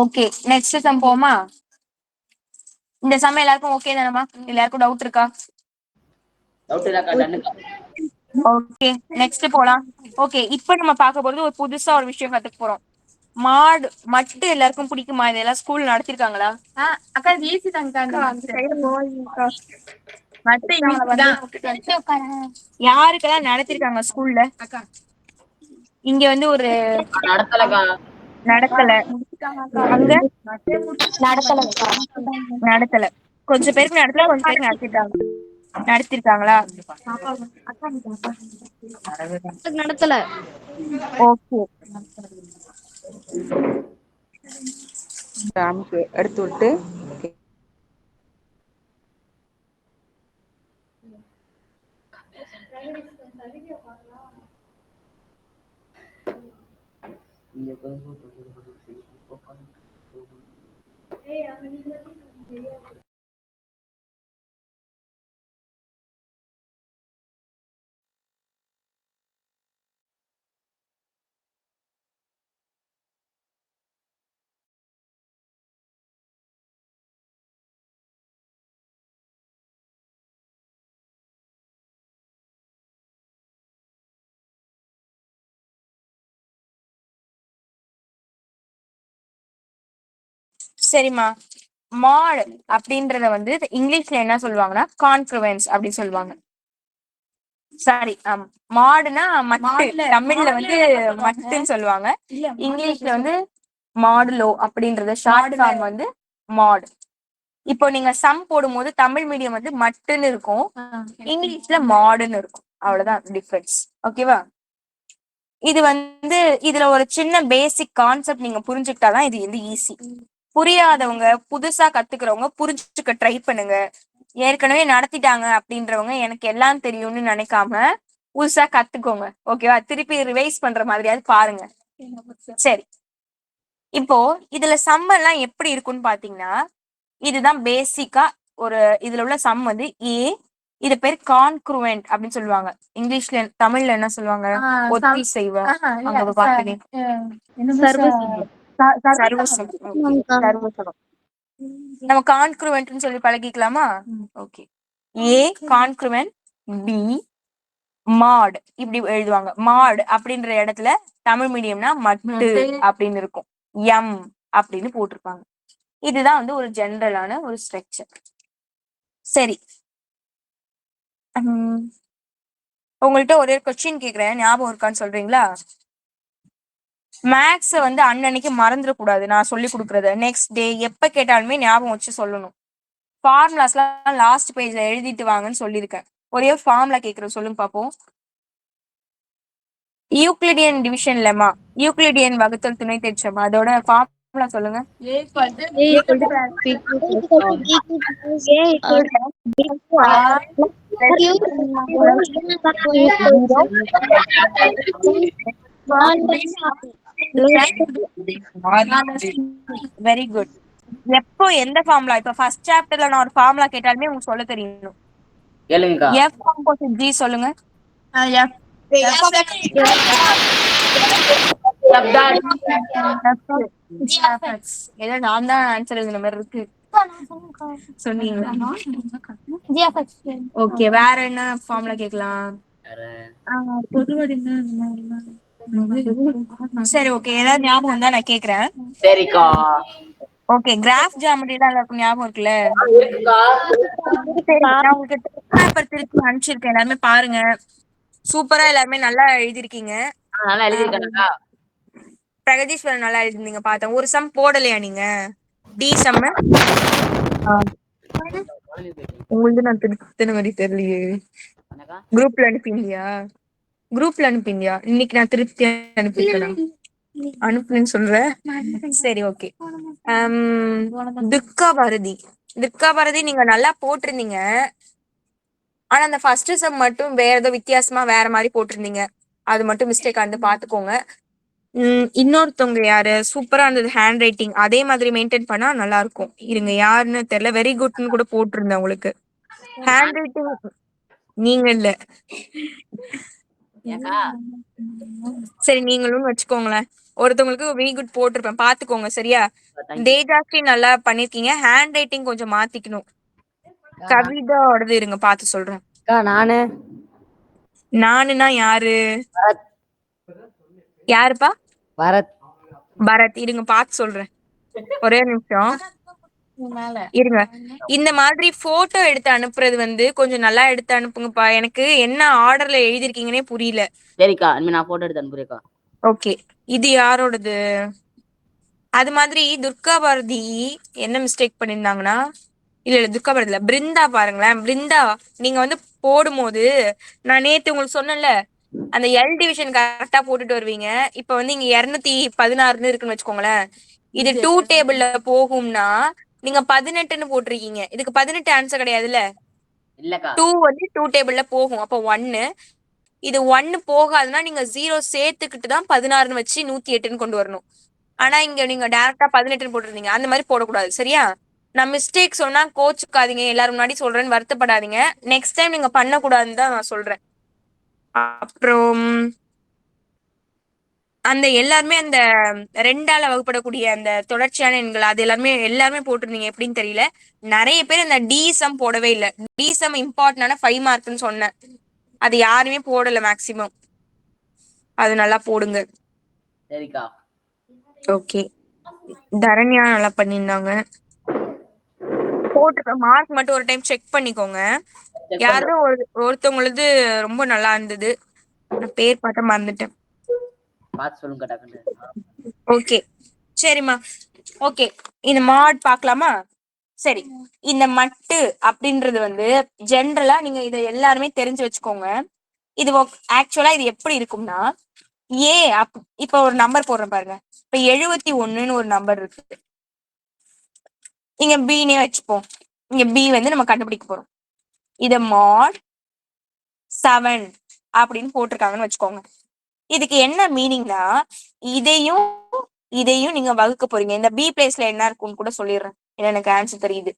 ஓகே, நெக்ஸ்ட் சம் போமா? இந்த சம் எல்லாருக்கும் ஓகே தானமா? எல்லாருக்கும் டவுட் இருக்கா? டவுட் இல்லக்கா, டன்னுக்கா. ஓகே, நெக்ஸ்ட் போலாம். ஓகே, இப்போ நம்ம பார்க்க போறது ஒரு புதுசா ஒரு விஷயம் கத்துக்க போறோம். மாடு மட்டு எல்லாருக்கும் பிடிக்குமா? இதெல்லாம் ஸ்கூல் நடத்திருக்காங்களா? அக்கா ஈஸி தான்க்கா. மட்டு யாருக்கெல்லாம் நடத்திருக்காங்க ஸ்கூல்ல? அக்கா இங்க வந்து ஒரு நடத்தலக்கா. நடக்கல, அங்க நடத்தல. கொஞ்சம் பேருக்கு நடத்தல, கொஞ்சம் பேருக்கு நடத்திருக்காங்களா? நடத்தல. ஓகே, ராமுக்கு எடுத்து விட்டு இங்க கொஞ்சம் சரிம்மா. மாடு அப்படின்றத வந்து இங்கிலீஷ்ல என்ன சொல்லுவாங்கன்னா கான்க்ருவன்ஸ் அப்படின்னு சொல்லுவாங்க. சாரி, மாடுனா மட்டு, தமிழ்ல வந்து மட்டுன்னு சொல்லுவாங்க. இங்கிலீஷ்ல வந்து மாடுலோ அப்படின்றத ஷார்ட் ஃபார்ம் வந்து மாடு. இப்போ நீங்க சம் போடும்போது தமிழ் மீடியம் வந்து மட்டுன்னு இருக்கும், இங்கிலீஷ்ல மாடுன்னு இருக்கும். அவ்வளவுதான் டிஃபரன்ஸ். ஓகேவா? இது வந்து இதுல ஒரு சின்ன பேசிக் கான்செப்ட் நீங்க புரிஞ்சுக்கிட்டாதான் இது வந்து ஈஸி. புரியாதவங்க, புதுசா கத்துக்கிறவங்க புரிஞ்சுக்க ட்ரை பண்ணுங்க. ஏற்கனவே நடத்திட்டாங்க அப்படின்றவங்க எனக்கு எல்லாம் தெரியும்னு நினைக்காம புதுசா கத்துக்கோங்க. ஓகேவா? திருப்பி ரிவைஸ் பண்ற மாதிரியாவது பாருங்க. சரி, இப்போ இதுல சம் எல்லாம் எப்படி இருக்குன்னு பாத்தீங்கன்னா, இதுதான் பேசிக்கா ஒரு இதுல உள்ள சம் வந்து ஏ. இது பேர் கான்க்ருவென்ட் அப்படின்னு சொல்லுவாங்க. இங்கிலீஷ்ல தமிழ்ல என்ன சொல்லுவாங்க? ஒத்தி செய்வ. அங்க பாத்துங்க, சர்வசம். சர்வசம். நம்ம கான்க்ருவென்ட்னு சொல்லி பழகிக்கலாமா? ஓகே. ஏ கான்க்ருவென்ட், பி மாட் இப்படி எழுதுவாங்க. மாட் அப்படின்ற இடத்துல தமிழ் மீடியம்னா மட்டு அப்படின்னு இருக்கும், எம் அப்படின்னு போட்டிருப்பாங்க. இதுதான் வந்து ஒரு ஜெனரலான ஒரு ஸ்ட்ரக்சர். சரி, உங்கள்கிட்ட ஒரே கொஸ்டின் கேக்குறேன், ஞாபகம் இருக்கான்னு சொல்றீங்களா? மேக்ஸ் வந்து அன்னன்னைக்கு மறந்துடக்கூடாது. நான் சொல்லி கொடுக்கறத நெக்ஸ்ட் டே எப்ப கேட்டாலுமே ஞாபகம் வச்சு சொல்லணும். ஃபார்முலாஸ்லாம் லாஸ்ட் பேஜ்ல எழுதிட்டு வாங்கன்னு சொல்லியிருக்கேன். ஒரே ஃபார்முலா கேக்குறேன், சொல்லுங்க பாப்போம். யூக்ளிடியன் டிவிஷன் லெமா, யூக்ளிடியன் வகுத்தல் துணை தேற்றம், அதோட ஃபார்முலா சொல்லுங்க. Very good. எப்போ எந்த ஃபார்முலா? இப்ப ஃபர்ஸ்ட் சாப்டர்ல நான் ஒரு ஃபார்முலா கேட்டாலுமே உங்களுக்கு சொல்ல தெரியணும். கேளுங்கக்கா. எஃப் காம்போசிட் ஜி சொல்லுங்க. ஏதோ நான் தான் ஆன்சர் எழுதுன மாதிரி இருக்கு. சொன்னீங்களா? ஓகே, வேற என்ன ஃபார்முலா கேக்கலாம்? சரி, ஓகே. ஏதாவது ஞாபகம் தான் நான் கேக்குறேன். சரிக்கா. ஓகே, கிராஃப் ஜியோமெட்ரி தான் எல்லாருக்கும் ஞாபகம் இருக்குல்ல? நான் உங்களுக்கு பேப்பர் திருப்பி அனுப்பிச்சிருக்கேன், எல்லாருமே பாருங்க. சூப்பரா எல்லாருமே நல்லா எழுதிருக்கீங்க. நல்லா எழுதிருக்கேன்க்கா. பிரகதீஸ்வரன் நல்லா எழுதிருந்தீங்க பார்த்தேன். ஒரு சம் போடலையா நீங்க? டி சம் உங்களுக்கு நான் திருத்தின மாதிரி தெரியலையே. குரூப்ல அனுப்பிங்கயா? குரூப்ல அனுப்பிங்கயா? இன்னைக்கு நான் திருப்தி அனுப்பிக்கலாம், அனுப்புன்னு சொல்றேன். சரி, ஓகே. துக்கா பாரதி, துக்கா பாரதி நீங்க நல்லா போட்டிருந்தீங்க. ஆனா அந்த ஃபர்ஸ்ட் சம் மட்டும் வேற ஏதோ வித்தியாசமா வேற மாதிரி போட்டிருந்தீங்க. அது மட்டும் மிஸ்டேக் வந்து பாத்துக்கோங்க. இன்னொருத்தவங்க யாரு சூப்பரா இருந்தது ஹேண்ட் ரைட்டிங், அதே மாதிரி மெயின்டைன் பண்ணா நல்லா இருக்கும். இருங்க யாருன்னு தெரியல, வெரி குட்னு கூட போட்டிருந்தேன் உங்களுக்கு. ஹேண்ட் ரைட்டிங் நீங்க இல்ல. ஏக்கா சரி நீங்களும் வச்சுக்கோங்களேன். ஒருத்தவங்களுக்கு வெரி குட் போட்டிருப்பேன், பாத்துக்கோங்க சரியா. தேங்க்யூ. தேஜாஸ்ரீ நல்லா பண்ணிருக்கீங்க, ஹேண்ட் ரைட்டிங் கொஞ்சம் மாத்திக்கணும். கவிதாவோடது இருங்க பாத்து சொல்றேன். நானு நானுனா யாரு? பரத். யாருப்பா? பரத். பரத். இருங்க பாத்து சொல்றேன், ஒரே நிமிஷம் இருங்க. இந்த மாதிரி போட்டோ எடுத்து அனுப்புறது வந்து கொஞ்சம் நல்லா எடுத்து அனுப்புங்கப்பா. எனக்கு என்ன ஆர்டர்ல எழுதிருக்கீங்கன்னே புரியல. சரிக்கா, இனிமே நான் போட்டோ எடுத்து அனுப்புறேன்க்கா. ஓகே, இது யாரோடது? அது மாதிரி துர்கா பாரதி என்ன மிஸ்டேக் பண்ணிருந்தாங்கன்னா, இல்ல துர்கா பாரதி இல்ல, பிருந்தா பாருங்களேன். பிருந்தா நீங்க வந்து போடும்போது நான் நேத்து உங்களுக்கு சொன்னேன்ல, அந்த எல் டிவிஷன் கரெக்டா போட்டுட்டு வருவீங்க. இப்ப வந்து இங்க 216 இருக்குன்னு வச்சுக்கோங்களேன். இது 2 டேபிள்ல போகும்னா நீங்க 18ன்னு போட்டிருக்கீங்க. இதுக்கு 18 ஆன்சர் கிடையாதுல்ல. இல்லக்கா 2 வந்து 2 டேபிள்ல போகும், அப்ப 1. இது 1 போகாதுன்னா நீங்க 0 சேர்த்துக்கிட்டு தான் 16ன்னு வச்சு 108ன்னு கொண்டு வரணும். ஆனா இங்க நீங்க டைரக்டா 18ன்னு போட்டிருந்தீங்க. அந்த மாதிரி போடக்கூடாது சரியா. நான் மிஸ்டேக் சொன்னா கோச்சுக்காதீங்க, எல்லாரும் முன்னாடி சொல்றேன்னு வருத்தப்படாதீங்க. நெக்ஸ்ட் டைம் நீங்க பண்ணக்கூடாதுன்னு தான் நான் சொல்றேன். அப்புறம் அந்த எல்லாருமே அந்த 2ஆல வகுப்படக்கூடிய அந்த தொடர்ச்சியான எண்கள் அது எல்லாருமே போட்டிருந்தீங்க. எப்படின்னு தெரியல, நிறைய பேர் அந்த டி சம் போடவே இல்லை. டி சம் இம்பார்ட்டன்டான 5 மார்க்னு சொன்னேன், அது யாருமே போடல மேக்சிமம். அது நல்லா போடுங்க. சரிக்கா. ஓகே, தரண்யா நல்லா பண்ணியிருந்தாங்க. போட்டுருக்க மார்க் மட்டும் ஒரு டைம் செக் பண்ணிக்கோங்க. யாரும் ஒருத்தவங்களது ரொம்ப நல்லா இருந்தது, நான் பேர் பார்த்த மறந்துட்டேன். பார்த்து சொல்லுங்க டக்குன்னு. ஓகே சரிம்மா. ஓகே, இந்த மாட் பார்க்கலாமா? சரி, இந்த மட்டு அப்படின்றது வந்து ஜென்ரலா நீங்க இதை எல்லாருமே தெரிஞ்சு வச்சுக்கோங்க. இது ஆக்சுவலா இது எப்படி இருக்கும்னா, ஏ இப்ப ஒரு நம்பர் போடுறேன் பாருங்க. இப்ப 71ன்னு ஒரு நம்பர் இருக்கு, இங்க பின்னே வச்சுப்போம். இங்க பி வந்து நம்ம கண்டுபிடிக்க போறோம். இத மாட் 7 அப்படின்னு போட்டிருக்காங்கன்னு வச்சுக்கோங்க. இதுக்கு என்ன மீனிங்னா, இதையும் இதையும் நீங்க வகுக்க போறீங்க. இந்த பி பிளேஸ்ல என்ன இருக்கும்னு கூட சொல்லிடுறேன், ஏன்னா எனக்கு ஆன்சர் தெரியுது,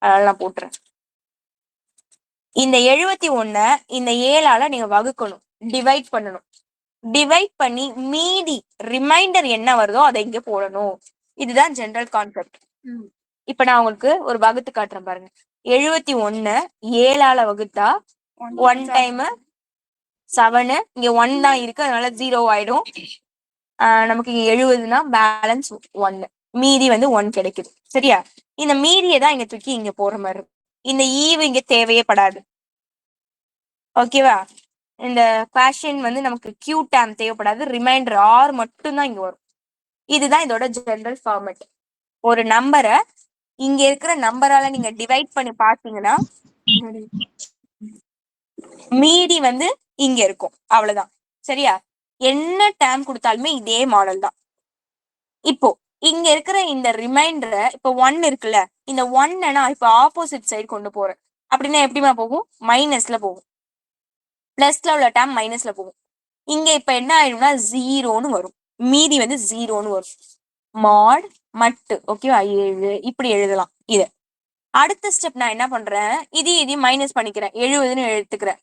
அதனால நான் போட்டுறேன். இந்த 71 இந்த 7ஆல நீங்க வகுக்கணும், டிவைட் பண்ணணும். டிவைட் பண்ணி மீதி ரிமைண்டர் என்ன வருதோ அதை இங்க போடணும். இதுதான் ஜெனரல் கான்செப்ட். இப்ப நான் உங்களுக்கு ஒரு வகுத்து காட்டுறேன் பாருங்க. 71 7ஆல வகுத்தா 1 டைம் 7, இங்க 1 தான் இருக்கு, அதனால 0 ஆயிடும். நமக்கு இங்க 70னா பேலன்ஸ் 1, மீதி வந்து 1 கிடைக்குது சரியா. இந்த மீதியை தான் இங்க தூக்கி இங்க போற மாதிரி இருக்கும். இந்த ஈவு இங்க தேவையே படாது, ஓகேவா. இந்த குவேஷன் வந்து நமக்கு கியூ டேம் தேவைப்படாது, ரிமைண்டர் ஆர் மட்டும் தான் இங்க வரும். இதுதான் இதோட ஜெனரல் ஃபார்மேட். ஒரு நம்பரை இங்க இருக்கிற நம்பரால நீங்க டிவைட் பண்ணி பாத்தீங்கன்னா மீதி வந்து இங்க இருக்கும், அவ்வளவுதான் சரியா. என்ன டேம் கொடுத்தாலுமே இதே மாடல் தான். இப்போ இங்க இருக்கிற இந்த ரிமைண்டரை, இப்போ 1 இருக்குல்ல, இந்த 1 நான் இப்போ ஆப்போசிட் சைடு கொண்டு போறேன் அப்படின்னா எப்படிமா போகும்? மைனஸ்ல போகும். பிளஸ்ல உள்ள டேம் மைனஸ்ல போகும். இங்க இப்ப என்ன ஆயிடும்னா 0ன்னு வரும், மீதி வந்து 0ன்னு வரும். மாட் மட்டு ஓகேவா 7 இப்படி எழுதலாம். இத அடுத்த ஸ்டெப் நான் என்ன பண்றேன், இதையும் மைனஸ் பண்ணிக்கிறேன், 70ன்னு எடுத்துக்கிறேன்.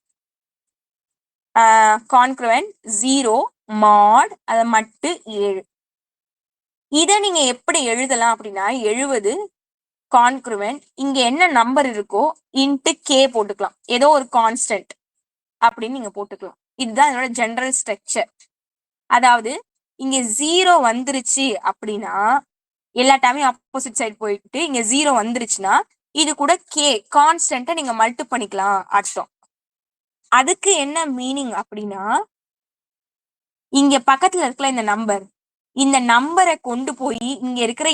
கான்க்ருவென்ட் 0 மாட் அத மட்டு 7. இத நீங்க எப்படி எழுதலாம் அப்படின்னா, 70 கான்க்ருவென்ட் இங்க என்ன நம்பர் இருக்கோ இன்ட்டு கே போட்டுக்கலாம், ஏதோ ஒரு கான்ஸ்டன்ட் அப்படின்னு நீங்க போட்டுக்கலாம். இதுதான் என்னோட ஜெனரல் ஸ்ட்ரக்சர். அதாவது இங்க 0 வந்துருச்சு அப்படின்னா எல்லா டைமையும் ஆப்போசிட் சைடு போயிட்டு இங்க 0 வந்துருச்சுன்னா இது கூட கே கான்ஸ்டன்ட்டை நீங்க மல்டி பண்ணிக்கலாம் அர்த்தம். அதுக்கு என்ன மீனிங் அப்படின்னா, இங்க பக்கத்துல இருக்கல இந்த நம்பரை கொண்டு போய் இங்க இருக்கிற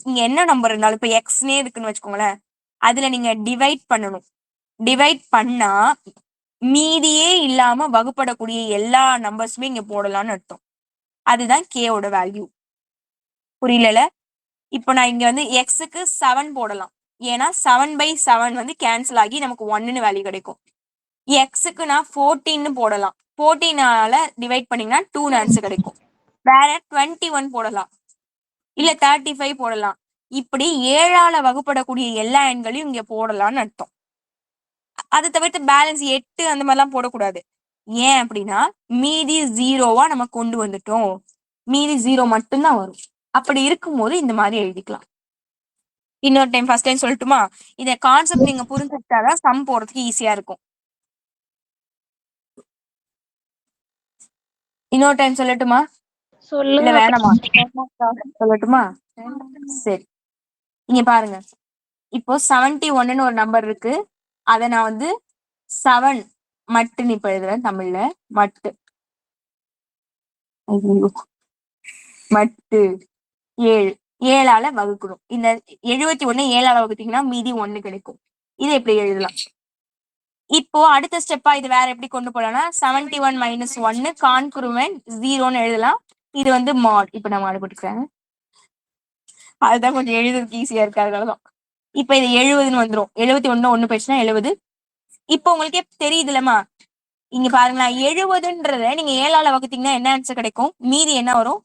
இங்க என்ன நம்பர் இருந்தாலும், இப்ப எக்ஸ்னே இருக்குன்னு வச்சுக்கோங்களேன், அதுல நீங்க டிவைட் பண்ணணும். டிவைட் பண்ணா மீதியே இல்லாம வகுப்படக்கூடிய எல்லா நம்பர்ஸுமே இங்க போடலாம்னு அர்த்தம். அதுதான் கேவோட வேல்யூ. புரியல? இப்போ நான் இங்க வந்து எக்ஸுக்கு 7 போடலாம், ஏன்னா 7/7 வந்து கேன்சல் ஆகி நமக்கு 1ன்னு வேல்யூ கிடைக்கும். எக்ஸுக்கு நான் 14ன்னு போடலாம், 14ஆல டிவைட் பண்ணீங்கன்னா 2ன்னு ஆன்சர் கிடைக்கும். வேற 21 போடலாம், இல்ல 35 போடலாம். இப்படி 7ஆல வகுப்படக்கூடிய எல்லா எண்களையும் இங்க போடலாம்னு அர்த்தம். அதை தவிர்த்து பேலன்ஸ் 8 அந்த மாதிரிலாம் போடக்கூடாது. ஏன் அப்படின்னா மீதி 0வா நம்ம கொண்டு வந்துட்டோம், மீதி 0 மட்டும்தான் வரும். அப்படி இருக்கும்போது இந்த மாதிரி எழுதிக்கலாம். இன்னொரு டைம் ஃபர்ஸ்ட் டைம் சொல்லட்டுமா? இந்த கான்செப்ட் நீங்க புரிஞ்சுக்கிட்டாதான் சம் போறதுக்கு ஈஸியா இருக்கும். இன்னொரு டைம் சொல்லட்டுமா இல்ல சொல்லுங்க. வேணாமா? சொல்லட்டுமா? சரி, இங்க பாருங்க. இப்போ 71ன்னு ஒரு நம்பர் இருக்கு. அத நான் வந்து 7 மட்டுன்னு இப்ப எழுதுறேன் தமிழ்ல. மட்டு ஐயோ, மட்டு 7 7ஆல வகுக்கணும். இந்த 71 7ஆல வகுத்தீங்கன்னா மீதி 1 கிடைக்கும். இதை எப்படி எழுதலாம்? இப்போ அடுத்த ஸ்டெப்பா இது வேற எப்படி கொண்டு போலாம்னா 71 மைனஸ் 1 கான்குருவன் 0ன்னு எழுதலாம். இது வந்து மாட். இப்ப நான் மாடு போட்டுக்கிறேன், அதுதான் கொஞ்சம் எழுதுறதுக்கு ஈஸியா இருக்கு, அதனாலதான். இப்ப இது 70ன்னு வந்துரும். 71 1 போயிடுச்சுன்னா 70. இப்போ உங்களுக்கே தெரியுதுலமா, இங்க பாருங்களா, 70ன்றத நீங்க 7ஆல வகுத்தீங்கன்னா என்ன ஆன்சர் கிடைக்கும்? மீதி என்ன வரும்?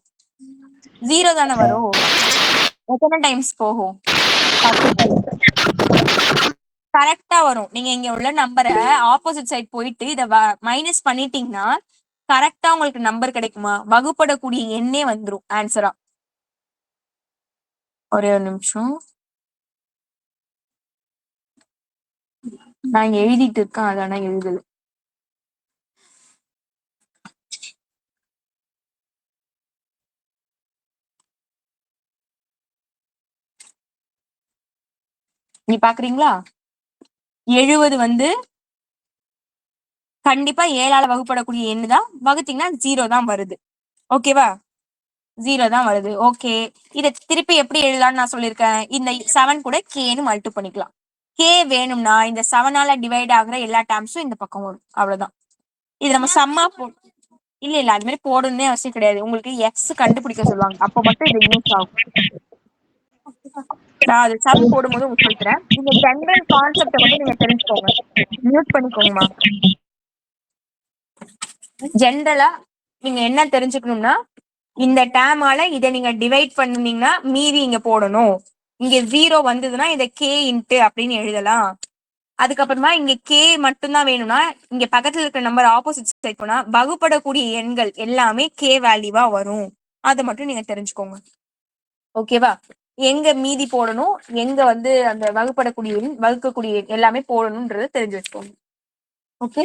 0 தானே வரும். எத்தனை டைம்ஸ் போகும்? 10 டைம்ஸ் கரெக்டா வரும். நீங்க இங்க உள்ள நம்பரை ஆப்போசிட் சைட் போயிட்டு இத மைனஸ் பண்ணிட்டீங்கன்னா கரெக்டா உங்களுக்கு நம்பர் கிடைக்குமா? வகுப்படக்கூடிய எண்ணே வந்துரும் ஆன்சரா. ஒரே ஒரு நிமிஷம், நான் இங்க எழுதிட்டு இருக்கேன், அதான எழுதல. நீ பாக்குறீங்களா? 70 வந்து கண்டிப்பா 7ஆல வகுப்படக்கூடிய எண்ணு தான். வகுத்தீங்கன்னா 0 தான் வருது. ஓகேவா? 0 தான் வருது. ஓகே, இதை திருப்பி எப்படி எழுதலாம்னு நான் சொல்லியிருக்கேன். இந்த 7 கூட கேன்னு மல்டி பண்ணிக்கலாம். கே வேணும்னா இந்த 7ஆல டிவைட் ஆகுற எல்லா டேர்ம்ஸும் இந்த பக்கம் வரும். அவ்வளவுதான். இது நம்ம சம்மா இல்ல அது மாதிரி போடணும்னே அவசியம் கிடையாது. உங்களுக்கு எக்ஸ் கண்டுபிடிக்க சொல்லுவாங்க, அப்ப மட்டும் இது யூஸ் ஆகும். நான் அது சம் போடும்போது உங்களுக்கு சொல்றேன். இந்த ஜெனரல் கான்செப்டை மட்டும் நீங்க தெரிஞ்சுக்கோங்க. மியூட் பண்ணிக்கோங்கம்மா. ஜெனரலா நீங்க என்ன தெரிஞ்சுக்கணும்னா, இந்த டேர்மால இதை நீங்க டிவைட் பண்ணீங்கன்னா மீதி இங்க போடணும். இங்க 0 வந்ததுன்னா இதை கே இன்ட்டு அப்படின்னு எழுதலாம். அதுக்கப்புறமா இங்க கே மட்டும்தான் வேணும்னா இங்க பக்கத்துல இருக்கிற நம்பர் ஆப்போசிட் சைட் போனா வகுப்படக்கூடிய எண்கள் எல்லாமே கே வேல்யூவா வரும். அதை மட்டும் நீங்க தெரிஞ்சுக்கோங்க. ஓகேவா? எங்க மீதி போடணும், எங்க வந்து அந்த வகுப்படக்கூடிய எண், வகுக்கக்கூடிய எண் எல்லாமே போடணும்ன்றத தெரிஞ்சு வச்சுக்கோங்க. ஓகே,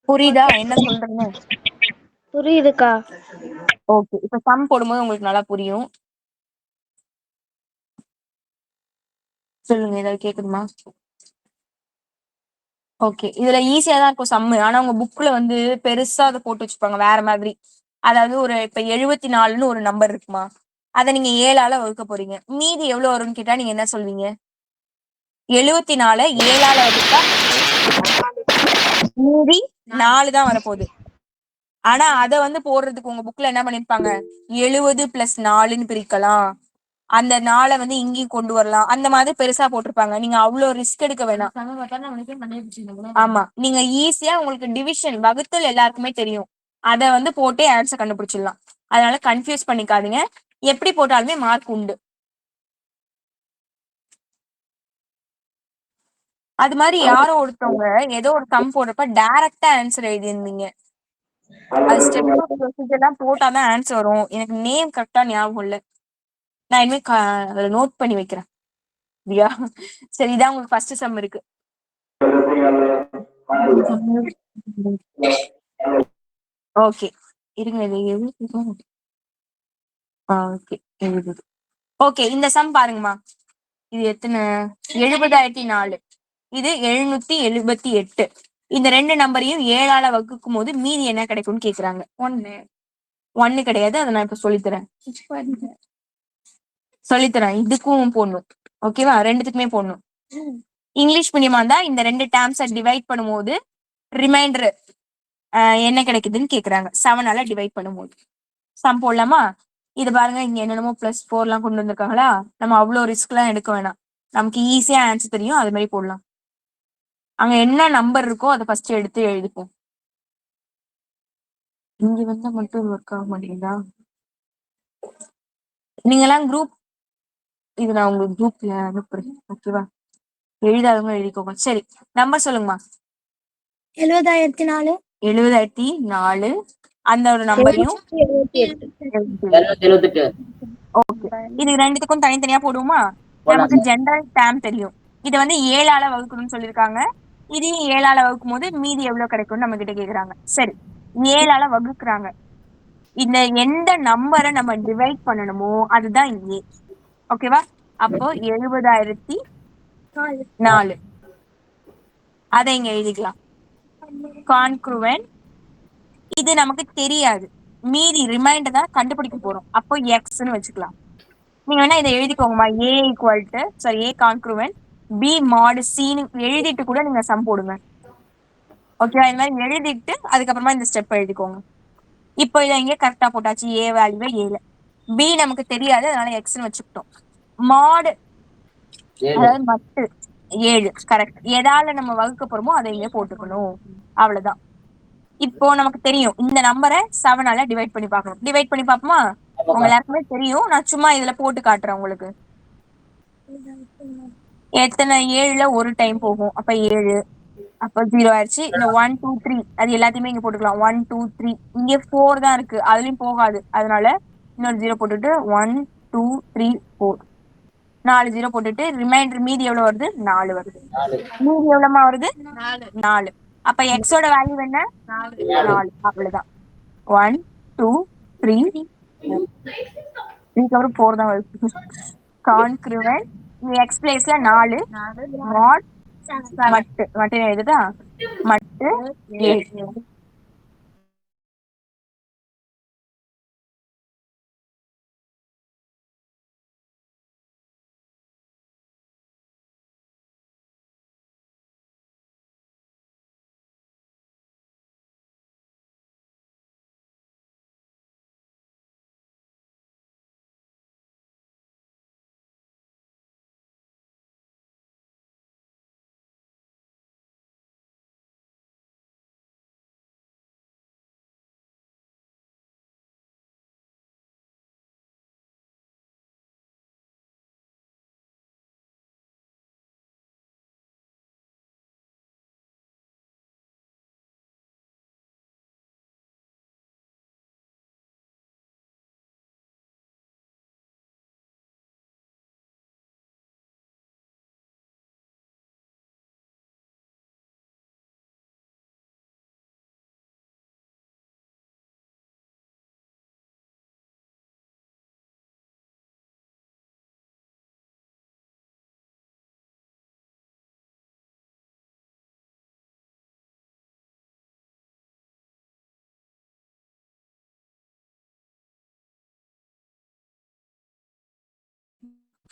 புரியுதா என்ன சொல்றேன்னு? புரியுதுக்கா. ஓகே, இப்ப சம் போடும்போது உங்களுக்கு நல்லா புரியும். சொல்லுங்க, ஏதாவது கேக்குதுமா? ஓகே, இதுல ஈஸியா தான் இருக்கும் சம்மு. ஆனா உங்க புக்ல வந்து பெருசா அதை போட்டு வச்சுப்பாங்க வேற மாதிரி. அதாவது ஒரு இப்ப 74ன்னு ஒரு நம்பர் இருக்குமா, அதை நீங்க 7ஆல வகுக்க போறீங்க. மீதி எவ்வளவு வரும்னு கேட்டா நீங்க என்ன சொல்வீங்க? 74 7ஆல வகுத்தா மீதி 4 தான் வரப்போகுது. ஆனா அதை வந்து போடுறதுக்கு உங்க புக்ல என்ன பண்ணிருப்பாங்க, 70 + 4ன்னு பிரிக்கலாம், அந்த 4 வந்து இங்கேயும் கொண்டு வரலாம், அந்த மாதிரி பெருசா போட்டிருப்பாங்க. நீங்க அவ்வளவு ரிஸ்க் எடுக்க வேணாம். ஆமா, நீங்க ஈஸியா உங்களுக்கு டிவிஷன் வகுத்தல் எல்லாருக்குமே தெரியும், அதை வந்து போட்டே ஆன்சர் கண்டுபிடிச்சிடலாம். அதனால கன்ஃபியூஸ் பண்ணிக்காதீங்க, எப்படி போட்டாலுமே மார்க் உண்டு. அது மாதிரி யாரோ ஒருத்தவங்க ஏதோ ஒரு சம் போடுறப்ப டைரக்டா ஆன்சர் எழுதியிருந்தீங்க. அது ஸ்டெப் ப்ரொசீஜர் எல்லாம் போட்டாதான் ஆன்சர் வரும். எனக்கு நேம் கரெக்டா ஞாபகம் இல்ல, நான் இனிமே அதை நோட் பண்ணி வைக்கிறேன். சரியா? சரி, இதான் உங்களுக்கு ஃபர்ஸ்ட் சம் இருக்கு. ஓகே, இருங்க, ஓகே, இந்த சம் பாருங்கம்மா. இது எத்தனை? 70,004. இது 778. இந்த ரெண்டு நம்பரையும் 7ஆல வகுக்கும் போது மீதி என்ன கிடைக்கும்னு கேக்குறாங்க. 1 கிடையாது, அதை நான் இப்ப சொல்லித்தரேன். இதுக்கும் போடணும். ஓகேவா? ரெண்டுத்துக்குமே போடணும். இங்கிலீஷ் மீடியமா இருந்தா இந்த ரெண்டு டேர்ம்ஸை டிவைட் பண்ணும்போது ரிமைண்டர் என்ன கிடைக்குதுன்னு கேக்குறாங்க. 7ஆல டிவைட் பண்ணும்போது சம் போடலாமா? இது பாருங்க, இங்க என்னென்னமோ +4 எல்லாம் கொண்டு வந்திருக்காங்களா. நம்ம அவ்வளவு ரிஸ்க் எல்லாம் எடுக்க வேணாம், நமக்கு ஈஸியா ஆன்சர் தெரியும், அது மாதிரி போடலாம். அங்க என்ன நம்பர் இருக்கோ அதை ஃபர்ஸ்ட் எடுத்து எழுதிப்போம். இங்க வந்தா மட்டும் ஒர்க் ஆக மாட்டேங்குதா? நீங்கெல்லாம் குரூப் இது நான் உங்களுக்கு குரூப்ல அனுப்புறேன். ஓகேவா? எழுதாதவங்க எழுதிக்கோங்க. சரி, நம்பர் சொல்லுங்கம்மா. 70,004 70,004 அந்த ஒரு நம்பரையும் 778 778. ஓகே. இது ரெண்டுத்துக்கும் தனித்தனியா போடுவோமா? போடலாம். நமக்கு ஜெனரல் டேம் தெரியும். இது வந்து 7ஆல வகுக்கணும்னு சொல்லியிருக்காங்க. இதையும் 7ஆல வகுக்கும் போது மீதி எவ்வளவு கிடைக்கும்னு நம்ம கிட்ட கேக்குறாங்க. சரி, 7ஆல வகுக்குறாங்க. இந்த எந்த நம்பரை நம்ம டிவைட் பண்ணணுமோ அதுதான் ஏ. ஓகேவா? அப்போ 70,004 அதை இங்க எழுதிக்கலாம். கான்க்ருவென்ட் இது நமக்கு தெரியாது. மீதி ரிமைண்டர் தான் கண்டுபிடிக்க போறோம். அப்போ எக்ஸ்ன்னு வச்சுக்கலாம். நீங்க வேணா இதை எழுதிக்கோங்கம்மா. A equal to sorry A congruent B mod சின்னு எழுதிட்டு கூட நீங்க சம் போடுங்க. ஓகேவா? இந்த மாதிரி எழுதிட்டு அதுக்கப்புறமா இந்த ஸ்டெப் எழுதிக்கோங்க. இப்போ இதை இங்கே கரெக்டா போட்டாச்சு. ஏ வேல்யூவை ஏல, பி நமக்கு தெரியாது அதனால எக்ஸ்ன்னு வச்சுக்கிட்டோம். மாடு அதாவது மட்டு 7 கரெக்ட். எதால நம்ம வகுக்க போறோமோ அதை இங்கே போட்டுக்கணும். அவ்வளவுதான். இப்போ நமக்கு தெரியும் இந்த நம்பரை 7ஆல டிவைட் பண்ணி பார்க்கணும். டிவைட் பண்ணி பார்ப்போமா? உங்க எல்லாருக்குமே தெரியும். நான் சும்மா இதுல போட்டு காட்டுறேன் உங்களுக்கு. எத்தனை 7ல ஒரு டைம் போகும். அப்ப 7 அப்ப 0 ஆயிடுச்சு. இந்த 1 2 3 அது எல்லாத்தையுமே இங்க போட்டுக்கலாம். 1 2 3 இங்க 4 தான் இருக்கு, அதுலயும் போகாது. அதனால இன்னொரு 0 போட்டுட்டு 1 2 3 4 4 0 போட்டுட்டு ரிமைண்டர் மீதி எவ்வளவு வருது? 4 வருது. மீதி எவ்வளவுமா வருது? 4. அப்ப எக்ஸோட வேல்யூ என்ன? 4. அவ்வளவுதான். 1 2 3 4 4 தான் வருது. கான்க்ருவென்ட் எக்ஸ் பிளேஸ்ல 4 மாட் மட்டு மட்டு எழுதுதா? மட்டு 7.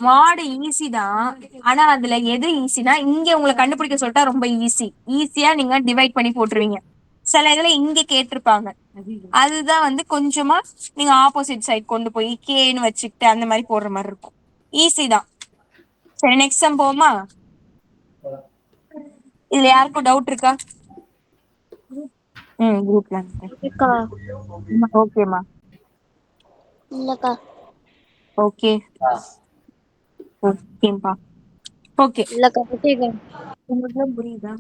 மாடு ஈஸி தான். ஆனா அதுல எது ஈஸினா இங்க உங்களை கண்டுபிடிக்க சொல்லிட்டா ரொம்ப ஈஸி. ஈஸியா நீங்க டிவைட் பண்ணி போட்டுருவீங்க. சில இதுல இங்க கேட்டிருப்பாங்க. அதுதான் வந்து கொஞ்சமா நீங்க ஆப்போசிட் சைட் கொண்டு போய் கேன்னு வச்சுக்கிட்டு அந்த மாதிரி போடுற மாதிரி இருக்கும். ஈஸி தான். சரி, நெக்ஸ்ட் சம் போமா? இதுல யாருக்கும் டவுட் இருக்கா? குரூப்ல இருக்கா? ஓகேமா. இல்லக்கா. ஓகே ஓகேப்பா. ஓகே, இல்லக்கா பத்திக்கா. உங்களுக்கு புரியுதா?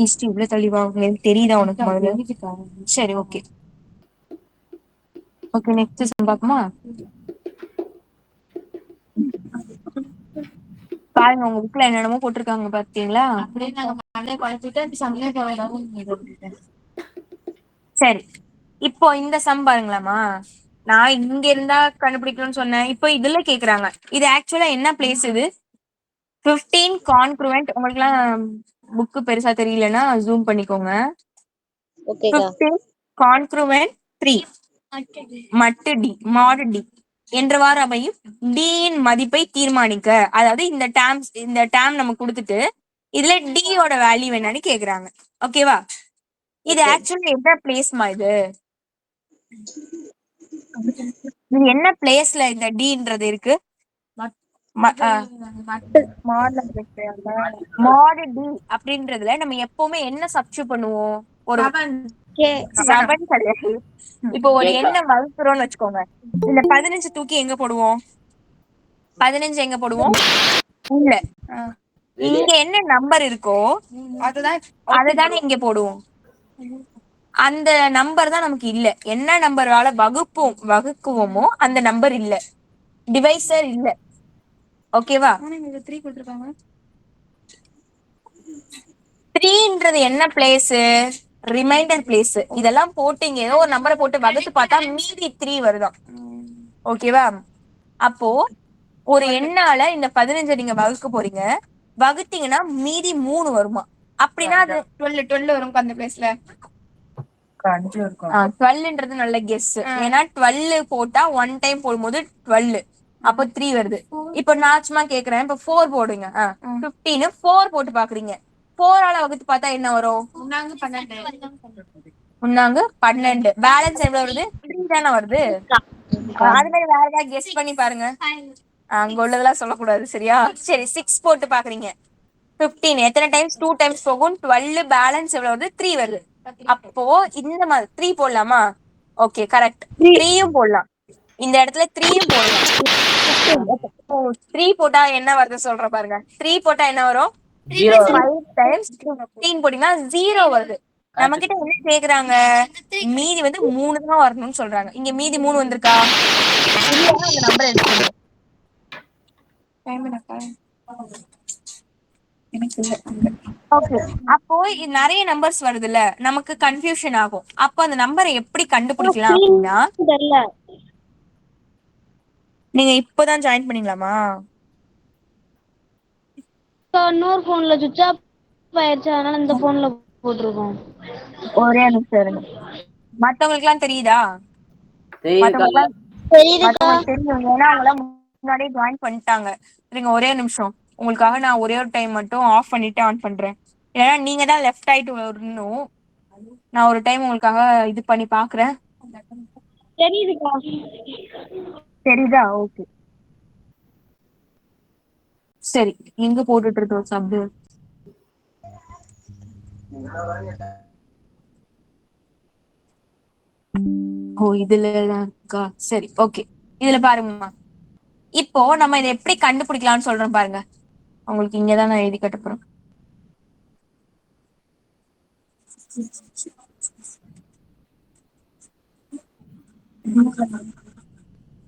ஹிஸ்டரி இவ்வளவு தெளிவா தெரியுதா உனக்கு முதல்ல? சரி, ஓகே ஓகே. நெக்ஸ்ட் சம் பார்ப்போமா? பாருங்க, உங்க புக்ல என்னென்னமோ போட்டிருக்காங்க பாத்தீங்களா? சரி, இப்போ இந்த சம் பாருங்களாமா. நான் இங்க இருந்தா கண்டுபிடிக்கணும்னு சொன்னேன். இப்போ இதுல கேக்குறாங்க. இது ஆக்சுவலா என்ன பிளேஸ்? இது 15 கான்க்ருவென்ட். உங்களுக்கு எல்லாம் புக் பெருசா தெரியலன்னா ஜூம் பண்ணிக்கோங்க. ஓகேக்கா. 15 கான்க்ருவென்ட் 3 மட்டு டி மாடு டி என்றவாறு அமையும் டி இன் மதிப்பை தீர்மானிக்க. அதாவது இந்த டேம் நம்ம கொடுத்துட்டு இதுல டி யோட வேல்யூ என்னன்னு கேக்குறாங்க. ஓகேவா? இது ஆக்சுவலி என்ன பிளேஸ்மா? இது என்ன பிளேஸ்ல இந்த டின்றது இருக்கு? மாடு டி அப்படின்றதுல நம்ம எப்பவுமே என்ன சப்ஸ்டியூட் பண்ணுவோம்? ஒரு கே 7 கிடையாது. இப்போ ஒரு எண்ணை வகுக்கிறோம்னு வச்சுக்கோங்க. இந்த 15 தூக்கி எங்க போடுவோம்? 15 எங்க போடுவோம்? இல்ல, இங்க என்ன நம்பர் இருக்கோ அதுதானே இங்க போடுவோம். அந்த நம்பர் தான் நமக்கு இல்ல. என்ன நம்பரால வகுக்குவோமோ அந்த நம்பர் இல்ல, டிவைசர் இல்ல. ஓகேவா? 3ன்றது என்ன பிளேஸ்? Reminder place. இதெல்லாம் போட்டு இங்க ஏதோ ஒரு நம்பரை போட்டு வகுத்து பார்த்தா மீதி 3 வருதாம். ஓகேவா? அப்போ ஒரு எண்ணால இந்த 15 நீங்க வகுக்க போறீங்க. வகுத்தீங்கன்னா மீதி 3 வருமா? அப்படின்னா அது 12 வரும் அந்த பிளேஸ்ல. 12ன்றது நல்ல கெஸ். ஏன்னா 12 போட்டா 1 டைம் போடும்போது 12, அப்போ 3 வருது. இப்போ நான் சும்மா கேக்குறேன், இப்போ 4 போடுங்க. 15 4 போட்டு பாக்குறீங்க. 4ஆல வகுத்து பார்த்தா என்ன வரும்? முன்னாங்க 12. பேலன்ஸ் எவ்வளவு வருது? 3 தானே வருது. அது மாதிரி வேற ஏதாவது கெஸ் பண்ணி பாருங்க. அங்க உள்ளதெல்லாம் சொல்லக்கூடாது, சரியா? சரி, 6 போட்டு பாக்குறீங்க. 15 எத்தனை டைம்ஸ்? 2 டைம்ஸ் போகும். 12 பேலன்ஸ் எவ்வளவு வருது? 3 வருது. அப்போ இந்த மாதிரி 3 போடலாமா? Okay, correct. 3யும் போடலாம். இந்த இடத்துல 3யும் போடலாம். 3 போட்டா என்ன வருது சொல்ற பாருங்க. 3 போட்டா என்ன வரும்? 5 டைம்ஸ் 15 போட்டீங்கன்னா 0 வருது. நம்ம கிட்ட என்ன கேக்குறாங்க? மீதி வந்து 3 தான் வரணும்னு சொல்றாங்க. இங்க மீதி 3 வந்திருக்கா? இல்லைன்னா அந்த நம்பரை எடுத்துக்கணும். ஓகே, அப்போ நிறைய நம்பர்ஸ் வருதுல்ல, நமக்கு கன்ஃபியூஷன் ஆகும். அப்போ அந்த நம்பரை எப்படி கண்டுபிடிக்கலாம் அப்படின்னா, தெரியல. நீங்க இப்பதான் ஜாயின் பண்ணீங்களாமா? இன்னொரு போன்ல சுவிட்ச் ஆஃப் ஆயிடுச்சு, அதனால இந்த போன்ல போட்டிருக்கோம். ஒரே நிமிஷம் இருங்க. மத்தவங்களுக்கு எல்லாம் தெரியுதா? தெரியுதுக்கா. மத்தவங்களுக்கு தெரியும், ஏன்னா அவங்க எல்லாம் முன்னாடியே ஜாயின் பண்ணிட்டாங்க. இருங்க ஒரே நிமிஷம். உங்களுக்காக நான் ஒரே ஒரு டைம் மட்டும் ஆஃப் பண்ணிட்டு ஆன் பண்றேன். ஏன்னா நீங்க தான் லெஃப்ட் ஆயிட்டு வரணும். நான் ஒரு டைம் உங்களுக்காக இது பண்ணி பாக்குறேன். தெரியுதுக்கா. தெரியுதா? ஓகே, சரி. எங்க போட்டுட்டு இருக்கோம் சப்? ஓ, இதுல இருக்கா? சரி, ஓகே. இதுல பாருங்கம்மா. இப்போ நம்ம இதை எப்படி கண்டுபிடிக்கலாம்னு சொல்றோம் பாருங்க. உங்களுக்கு இங்கதான் நான் எழுதி கட்ட போறேன்.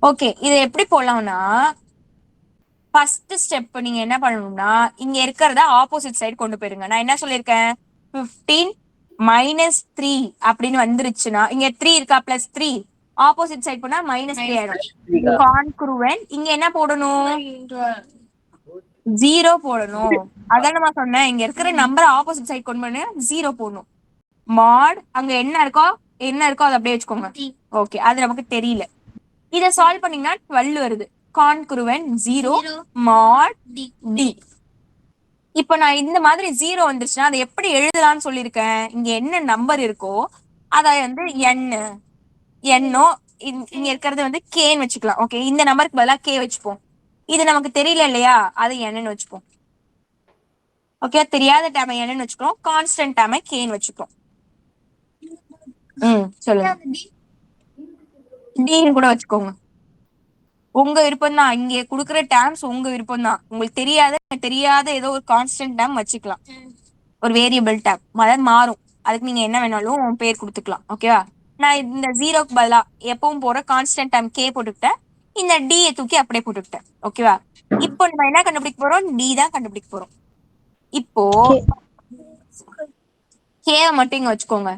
ஓகே, இதை எப்படி போடலாம்னா, ஃபர்ஸ்ட் ஸ்டெப் நீங்க என்ன பண்ணணும்னா, இங்க இருக்கிறத ஆப்போசிட் சைடு கொண்டு போயிருங்க. நான் என்ன சொல்லியிருக்கேன்? 15 -3 அப்படின்னு வந்துருச்சுன்னா, இங்க 3 இருக்கா? +3 ஆப்போசிட் சைடு போனா -3 ஆயிடும். கான்க்ரூவன்ட். இங்க என்ன போடணும்? 0 போடணும். அதான் நான் சொன்னேன், இங்க இருக்கிற நம்பர் ஆப்போசிட் சைடு கொண்டு போனா 0 போடணும். மாட் அங்க என்ன இருக்கோ அதை அப்படியே வச்சுக்கோங்க. ஓகே, அது நமக்கு தெரியல. இத சால்வ் பண்ணீங்கன்னா 12 வருது. கான்க்ரூவன்ட் 0 மாட் டி. இப்போ நான் இந்த மாதிரி 0 வந்துருச்சுன்னா அதை எப்படி எழுதலாம்னு சொல்லியிருக்கேன். இங்க என்ன நம்பர் இருக்கோ அதை வந்து என்னோ இங்க இருக்கிறது வந்து கேன்னு வச்சுக்கலாம். ஓகே, இந்த நம்பருக்கு பதிலா கே வச்சுப்போம். இது நமக்கு தெரியல இல்லையா, அது என்னன்னு வச்சுப்போம். ஓகே, தெரியாத டேமை என்னன்னு வச்சுக்கிறோம், கான்ஸ்டன்ட் டேமை கேன்னு வச்சுக்கிறோம். சொல்லுங்க. டின்னு கூட வச்சுக்கோங்க, உங்க விருப்பம் தான். இங்க குடுக்குற டேர்ம்ஸ் உங்க விருப்பம் தான். உங்களுக்கு தெரியாத ஏதோ ஒரு கான்ஸ்டன்ட் டேம் வச்சுக்கலாம், ஒரு வேரியபிள் டேம். அதாவது மாறும். அதுக்கு நீங்க என்ன வேணாலும் பேர் கொடுத்துக்கலாம். ஓகேவா? நான் இந்த 0க்கு பதிலா எப்பவும் போற கான்ஸ்டன்ட் டேம் கே போட்டுக்கிட்டேன். இந்த டி தூக்கி அப்படியே போட்டுக்கிட்டேன். ஓகேவா? இப்போ நம்ம என்ன கண்டுபிடிக்க போறோம்? டி தான் கண்டுபிடிக்க போறோம். இப்போ கே மட்டும் இங்க வச்சுக்கோங்க.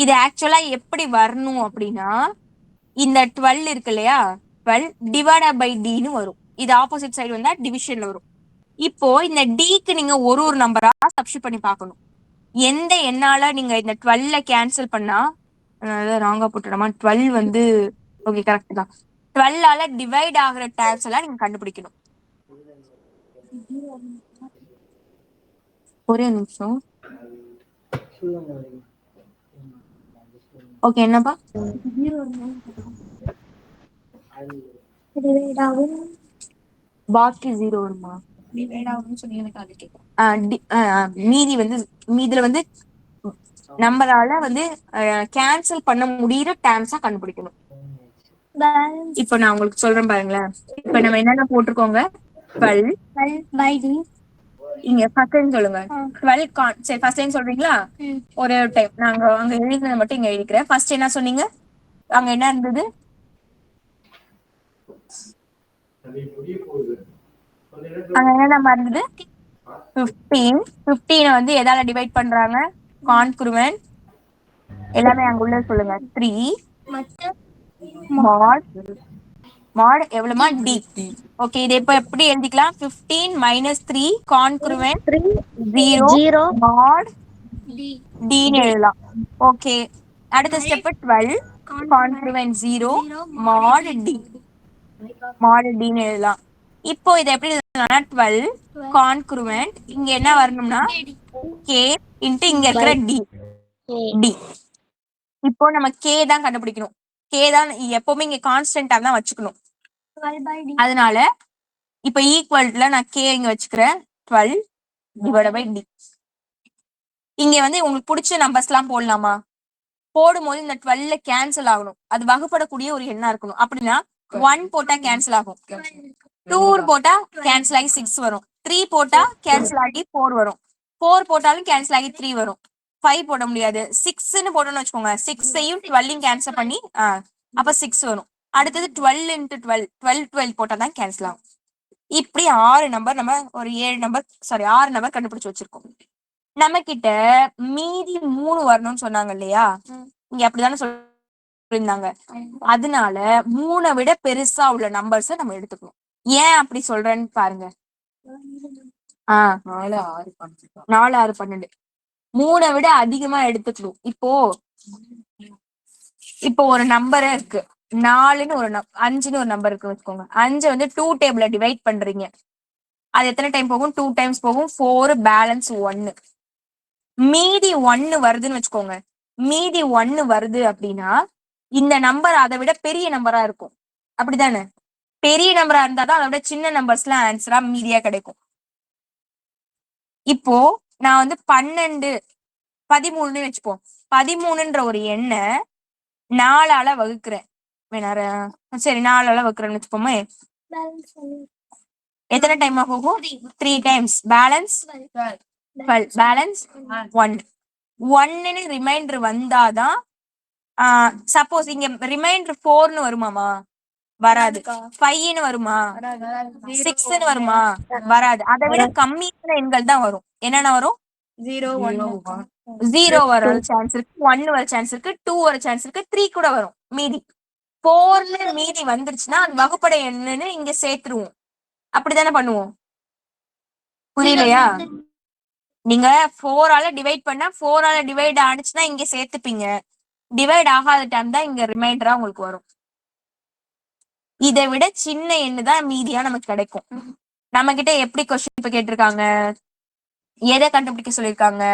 இது ஆக்சுவலா எப்படி வரணும் அப்படின்னா, இந்த 12 இருக்கு இல்லையா, 12 டிவைடட் பை டின்னு வரும். இது ஆப்போசிட் சைடு வந்தா டிவிஷன்ல வரும். இப்போ இந்த டிக்கு நீங்க ஒரு நம்பரா சப்ஸ்டிட் பண்ணி பார்க்கணும். எந்த எண்ணால நீங்க இந்த 12 கேன்சல் பண்ணா, ராங்கா போட்டுடமா, 12 வந்து ஓகே கரெக்ட் தான். 12ஆல டிவைட் ஆகுற டேர்ம்ஸ் எல்லாம் நீங்க கண்டுபிடிக்கணும். ஒரே நிமிஷம். ஓகே, என்னப்பா? பாக்கி 0 வருமா? மீதி வந்து மீதில வந்து நம்மளால வந்து கேன்சல் பண்ண முடியற டேர்ம்ஸா கண்டுபிடிக்கணும். இப்போ நான் உங்களுக்கு சொல்றேன் பாருங்களேன். இப்ப நம்ம என்னென்ன போட்டிருக்கோங்க? 12 இங்க ஃபர்ஸ்ட் டைம் சொல்லுங்க. 12 சரி ஃபர்ஸ்ட் டைம் சொல்றீங்களா? ஒரே ஒரு டைம் நாங்க அங்க எழுதினதை மட்டும் இங்க எழுதிக்கிறேன். ஃபர்ஸ்ட் என்ன சொன்னீங்க? அங்க என்ன இருந்தது? அங்க என்ன நம்பர் இருந்தது? 15 வந்து எதால டிவைட் பண்றாங்க? கான்க்ருவன்ட். எல்லாமே அங்க உள்ள சொல்லுங்க. 3 mod எவ்வளவுமா? d. ஓகே, இதை இப்ப எப்படி எழுதிக்கலாம்? 15 - 3 கான்க்ருவன்ட் 0 mod d ன்னு எழுதலாம். ஓகே, அடுத்த ஸ்டெப் 12 கான்க்ருவன்ட் 0 mod d ன்னு எழுதலாம். இப்போ இதை எப்படி எழுதலாம்னா 12 கான்க்ருவன்ட் இங்க என்ன வரணும்னா k இன்ட்டு இங்க இருக்கிற d. இப்போ நம்ம k தான் கண்டுபிடிக்கணும். k தான் எப்பவுமே இங்க கான்ஸ்டன்டா தான் வச்சுக்கணும். அதனால இப்ப ஈக்குவல்ல நான் k இங்க வச்சுக்கிறேன். 12 டிவைடட் பை d. இங்க வந்து உங்களுக்கு பிடிச்ச நம்பர்ஸ் எல்லாம் போடலாமா? போடும்போது இந்த 12 கேன்சல் ஆகணும். அது வகுப்படக்கூடிய ஒரு எண்ணா இருக்கணும். அப்படின்னா 1 போட்டா கேன்சல் ஆகும், 2 போட்டா கேன்சல் ஆகி 6 வரும், 3 போட்டா கேன்சல் ஆகி 4 வரும், 4 போட்டாலும் கேன்சல் ஆகி 3 வரும், 5 போட முடியாது. 6ன்னு போட்டோம்னு வச்சுக்கோங்க, 6ஐயும் 12 கேன்சல் பண்ணி அப்ப 6 வரும். அடுத்தது 12 into 12 12 போட்டா தான் கேன்சல் ஆகும். இப்படி 6 நம்பர் நம்ம ஒரு 6 நம்பர் கண்டுபிடிச்சு வச்சிருக்கோம். நம்ம கிட்ட மீதி 3 வரணும்னு சொன்னாங்க இல்லையா? இங்க அப்படிதானே சொல்லிருந்தாங்க. அதனால 3 விட பெருசா உள்ள நம்பர்ஸ் நம்ம எடுத்துக்கணும். ஏன் அப்படி சொல்றேன்னு பாருங்க. 4 6 12 3 விட அதிகமா எடுத்துக்கணும். இப்போ ஒரு நம்பரே இருக்கு, 4ன்னு ஒரு 5ன்னு ஒரு நம்பர் இருக்கு வச்சுக்கோங்க. 5 வந்து 2 டேபிள்ல டிவைட் பண்றீங்க. அது எத்தனை டைம் போகும்? 2 டைம்ஸ் போகும். 4 பேலன்ஸ் 1. மீதி 1 வருதுன்னு வச்சுக்கோங்க. மீதி 1 வருது அப்படின்னா இந்த நம்பர் அதை விட பெரிய நம்பரா இருக்கும். அப்படிதானே? பெரிய நம்பரா இருந்தாதான் அதை விட சின்ன நம்பர்ஸ் எல்லாம் ஆன்சரா மீதியா கிடைக்கும். இப்போ நான் வந்து 12 13 வச்சுப்போம். 13ன்ற ஒரு எண்ணை 4ஆல வகுக்கிறேன். சரி, 4ஆல வகுக்கிறேன்னு வச்சுப்போமே. எத்தனை டைமா போகும்? 3 டைம்ஸ். பேலன்ஸ் 12. பேலன்ஸ் 1 ரிமைண்டர் வந்தாதான். சப்போஸ் இங்க ரிமைண்டர் 4ன்னு வருமாமா? வராது. 5ன்னு வருமா? 6ன்னு வருமா? வராது. அதை விட கம்மியான எண்கள் தான் வரும். என்னென்ன வரும்? 0 வர சான்ஸ் இருக்கு, 1 வர சான்ஸ் இருக்கு, 2 வர சான்ஸ் இருக்கு, 3 கூட வரும். மீதி 4ன்னு மீதி வந்துருச்சுன்னா அது வகுப்படை எண்ணுன்னு இங்க சேர்த்துருவோம். அப்படித்தானே பண்ணுவோம்? புரியலையா? நீங்க 4ஆல டிவைட் பண்ணா 4ஆல டிவைட் ஆனிச்சுன்னா இங்க சேர்த்துப்பீங்க. டிவைட் ஆகாத டைம் தான் இங்க ரிமைண்டரா உங்களுக்கு வரும். இதை விட சின்ன எண்ணு தான் மீதியா நமக்கு கிடைக்கும். நம்ம கிட்ட எப்படி கொஸ்டின் இப்ப கேட்டிருக்காங்க? எதை கண்டுபிடிக்க சொல்லிருக்காங்க?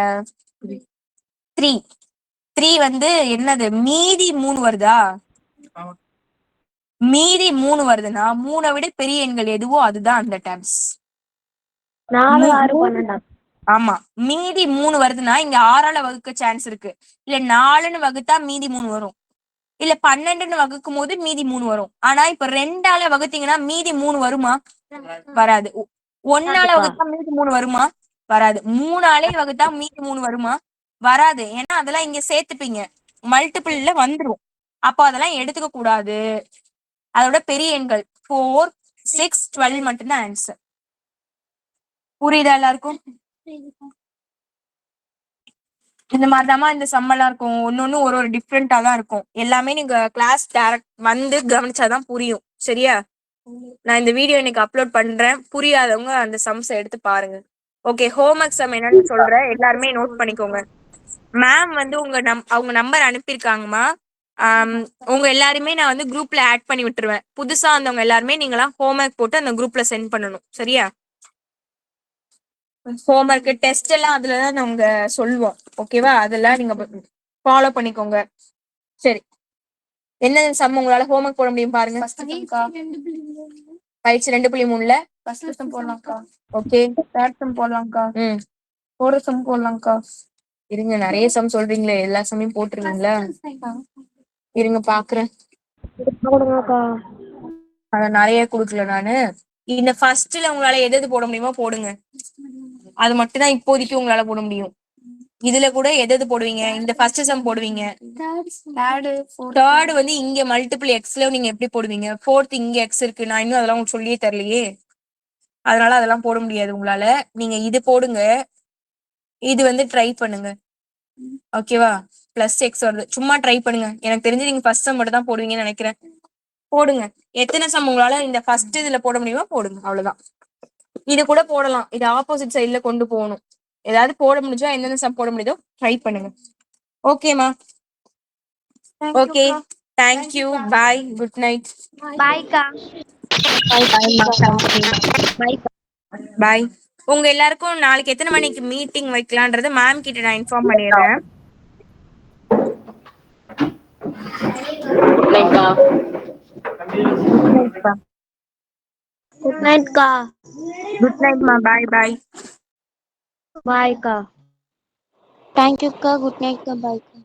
3 வந்து என்னது? மீதி 3 வருதா? மீதி 3 வருதுன்னா 3 விட பெரிய எண்கள் எதுவோ அதுதான் அந்த டேர்ம்ஸ். 4 6 12. ஆமா, மீதி 3 வருதுன்னா இங்க 6ஆல வகுக்க சான்ஸ் இருக்கு. இல்ல 4ன்னு வகுத்தா மீதி 3 வரும், இல்ல 12ன்னு வகுக்கும் போது மீதி 3 வரும். ஆனா இப்ப 2ஆல வகுத்தீங்கன்னா மீதி 3 வருமா? வராது. 1ஆல வகுத்தா மீதி 3 வருமா? வராது. 3ஆலே வகுத்தா மீதி 3 வருமா? வராது. ஏன்னா அதெல்லாம் இங்க சேர்த்துப்பீங்க, மல்டிபிள்ல வந்துரும். அப்போ அதெல்லாம் எடுத்துக்க கூடாது. அதோட பெரிய எண்கள் 4 6 12 மட்டும்தான் ஆன்சர். புரியுதா எல்லாருக்கும்? இந்த மாதிரிதாமா இந்த சம்மெல்லாம் இருக்கும். ஒன்னொன்னு ஒரு டிஃப்ரெண்டா தான் இருக்கும். எல்லாமே நீங்க கிளாஸ் டைரக்ட் வந்து கவனிச்சாதான் புரியும். சரியா? நான் இந்த வீடியோ இன்னைக்கு அப்லோட் பண்றேன். புரியாதவங்க அந்த சம்ஸ் எடுத்து பாருங்க. ஓகே, ஹோம்ஒர்க் சம் என்னன்னு சொல்றேன், எல்லாருமே நோட் பண்ணிக்கோங்க. மேம் வந்து அவங்க நம்பர் அனுப்பியிருக்காங்கம்மா. உங்க எல்லாருமே நான் வந்து குரூப்ல ஆட் பண்ணி விட்டுருவேன். புதுசா வந்தவங்க எல்லாருமே நீங்களாம் ஹோம்ஒர்க் போட்டு அந்த குரூப்ல சென்ட் பண்ணணும். சரியா? ஹோம்ஒர்க் டெஸ்ட் எல்லாம் அதுலதான் நாங்க சொல்லுவோம். ஓகேவா? அதெல்லாம் நீங்க ஃபாலோ பண்ணிக்கோங்க. சரி, என்ன சம் உங்களால ஹோம்ஒர்க் போட முடியும் பாருங்க. பயிற்சி 2.3ல ஃபர்ஸ்ட் சம் போடலாம்க்கா. ஓகே, தேர்ட் சம் போடலாம்க்கா. ம் ஃபோர்த் சம் போடலாம்க்கா. இருங்க, நிறைய சம் சொல்றீங்களே, எல்லா சமையும் போட்டுருவீங்களா? இருங்க பாக்குறேன். போடுங்கக்கா. அத நிறைய குடுக்கல நானு. இந்த ஃபர்ஸ்ட்ல உங்களால எது எது போட முடியுமோ போடுங்க. அது மட்டும் தான் இப்போதைக்கு உங்களால போட முடியும். இதுல கூட எது எது போடுவீங்க? இந்த ஃபர்ஸ்ட் சம் போடுவீங்க. தேர்ட் வந்து இங்க மல்டிபிள் எக்ஸ்ல நீங்க எப்படி போடுவீங்க? ஃபோர்த் இங்க எக்ஸ் இருக்கு, நான் இன்னும் அதெல்லாம் உங்களுக்கு சொல்லியே தரலையே. அதனால அதெல்லாம் போட முடியாது உங்களால. நீங்க இது போடுங்க, இது வந்து ட்ரை பண்ணுங்க. ஓகேவா? பிளஸ் எக்ஸ் வருது, சும்மா ட்ரை பண்ணுங்க. எனக்கு தெரிஞ்சு நீங்க ஃபர்ஸ்ட் சம் மட்டும் தான் போடுவீங்கன்னு நினைக்கிறேன். போடுங்க. எத்தனை சம் உங்களால இந்த ஃபர்ஸ்ட் இதுல போட முடியுமோ போடுங்க, அவ்வளவுதான். இது கூட போடலாம், இது ஆப்போசிட் சைட்ல கொண்டு போகணும். ஏதாவது போட முடிஞ்சா எந்தெந்த சம் போட முடியுதோ ட்ரை பண்ணுங்க. ஓகேமா? ஓகே, தேங்க்யூ, பாய், குட் நைட். பாய்க்கா. பாய். உங்க எல்லாருக்கும் நாளைக்கு எத்தனை மணிக்கு மீட்டிங் வைக்கலான்றது மேம் கிட்ட நான் இன்ஃபார்ம் பண்ணிடுறேன். குட் நைட்க்கா. குட் நைட்மா, பாய் பாய். பாய்க்கா. தேங்க்யூக்கா. குட் நைட்க்கா. பாய்க்கா.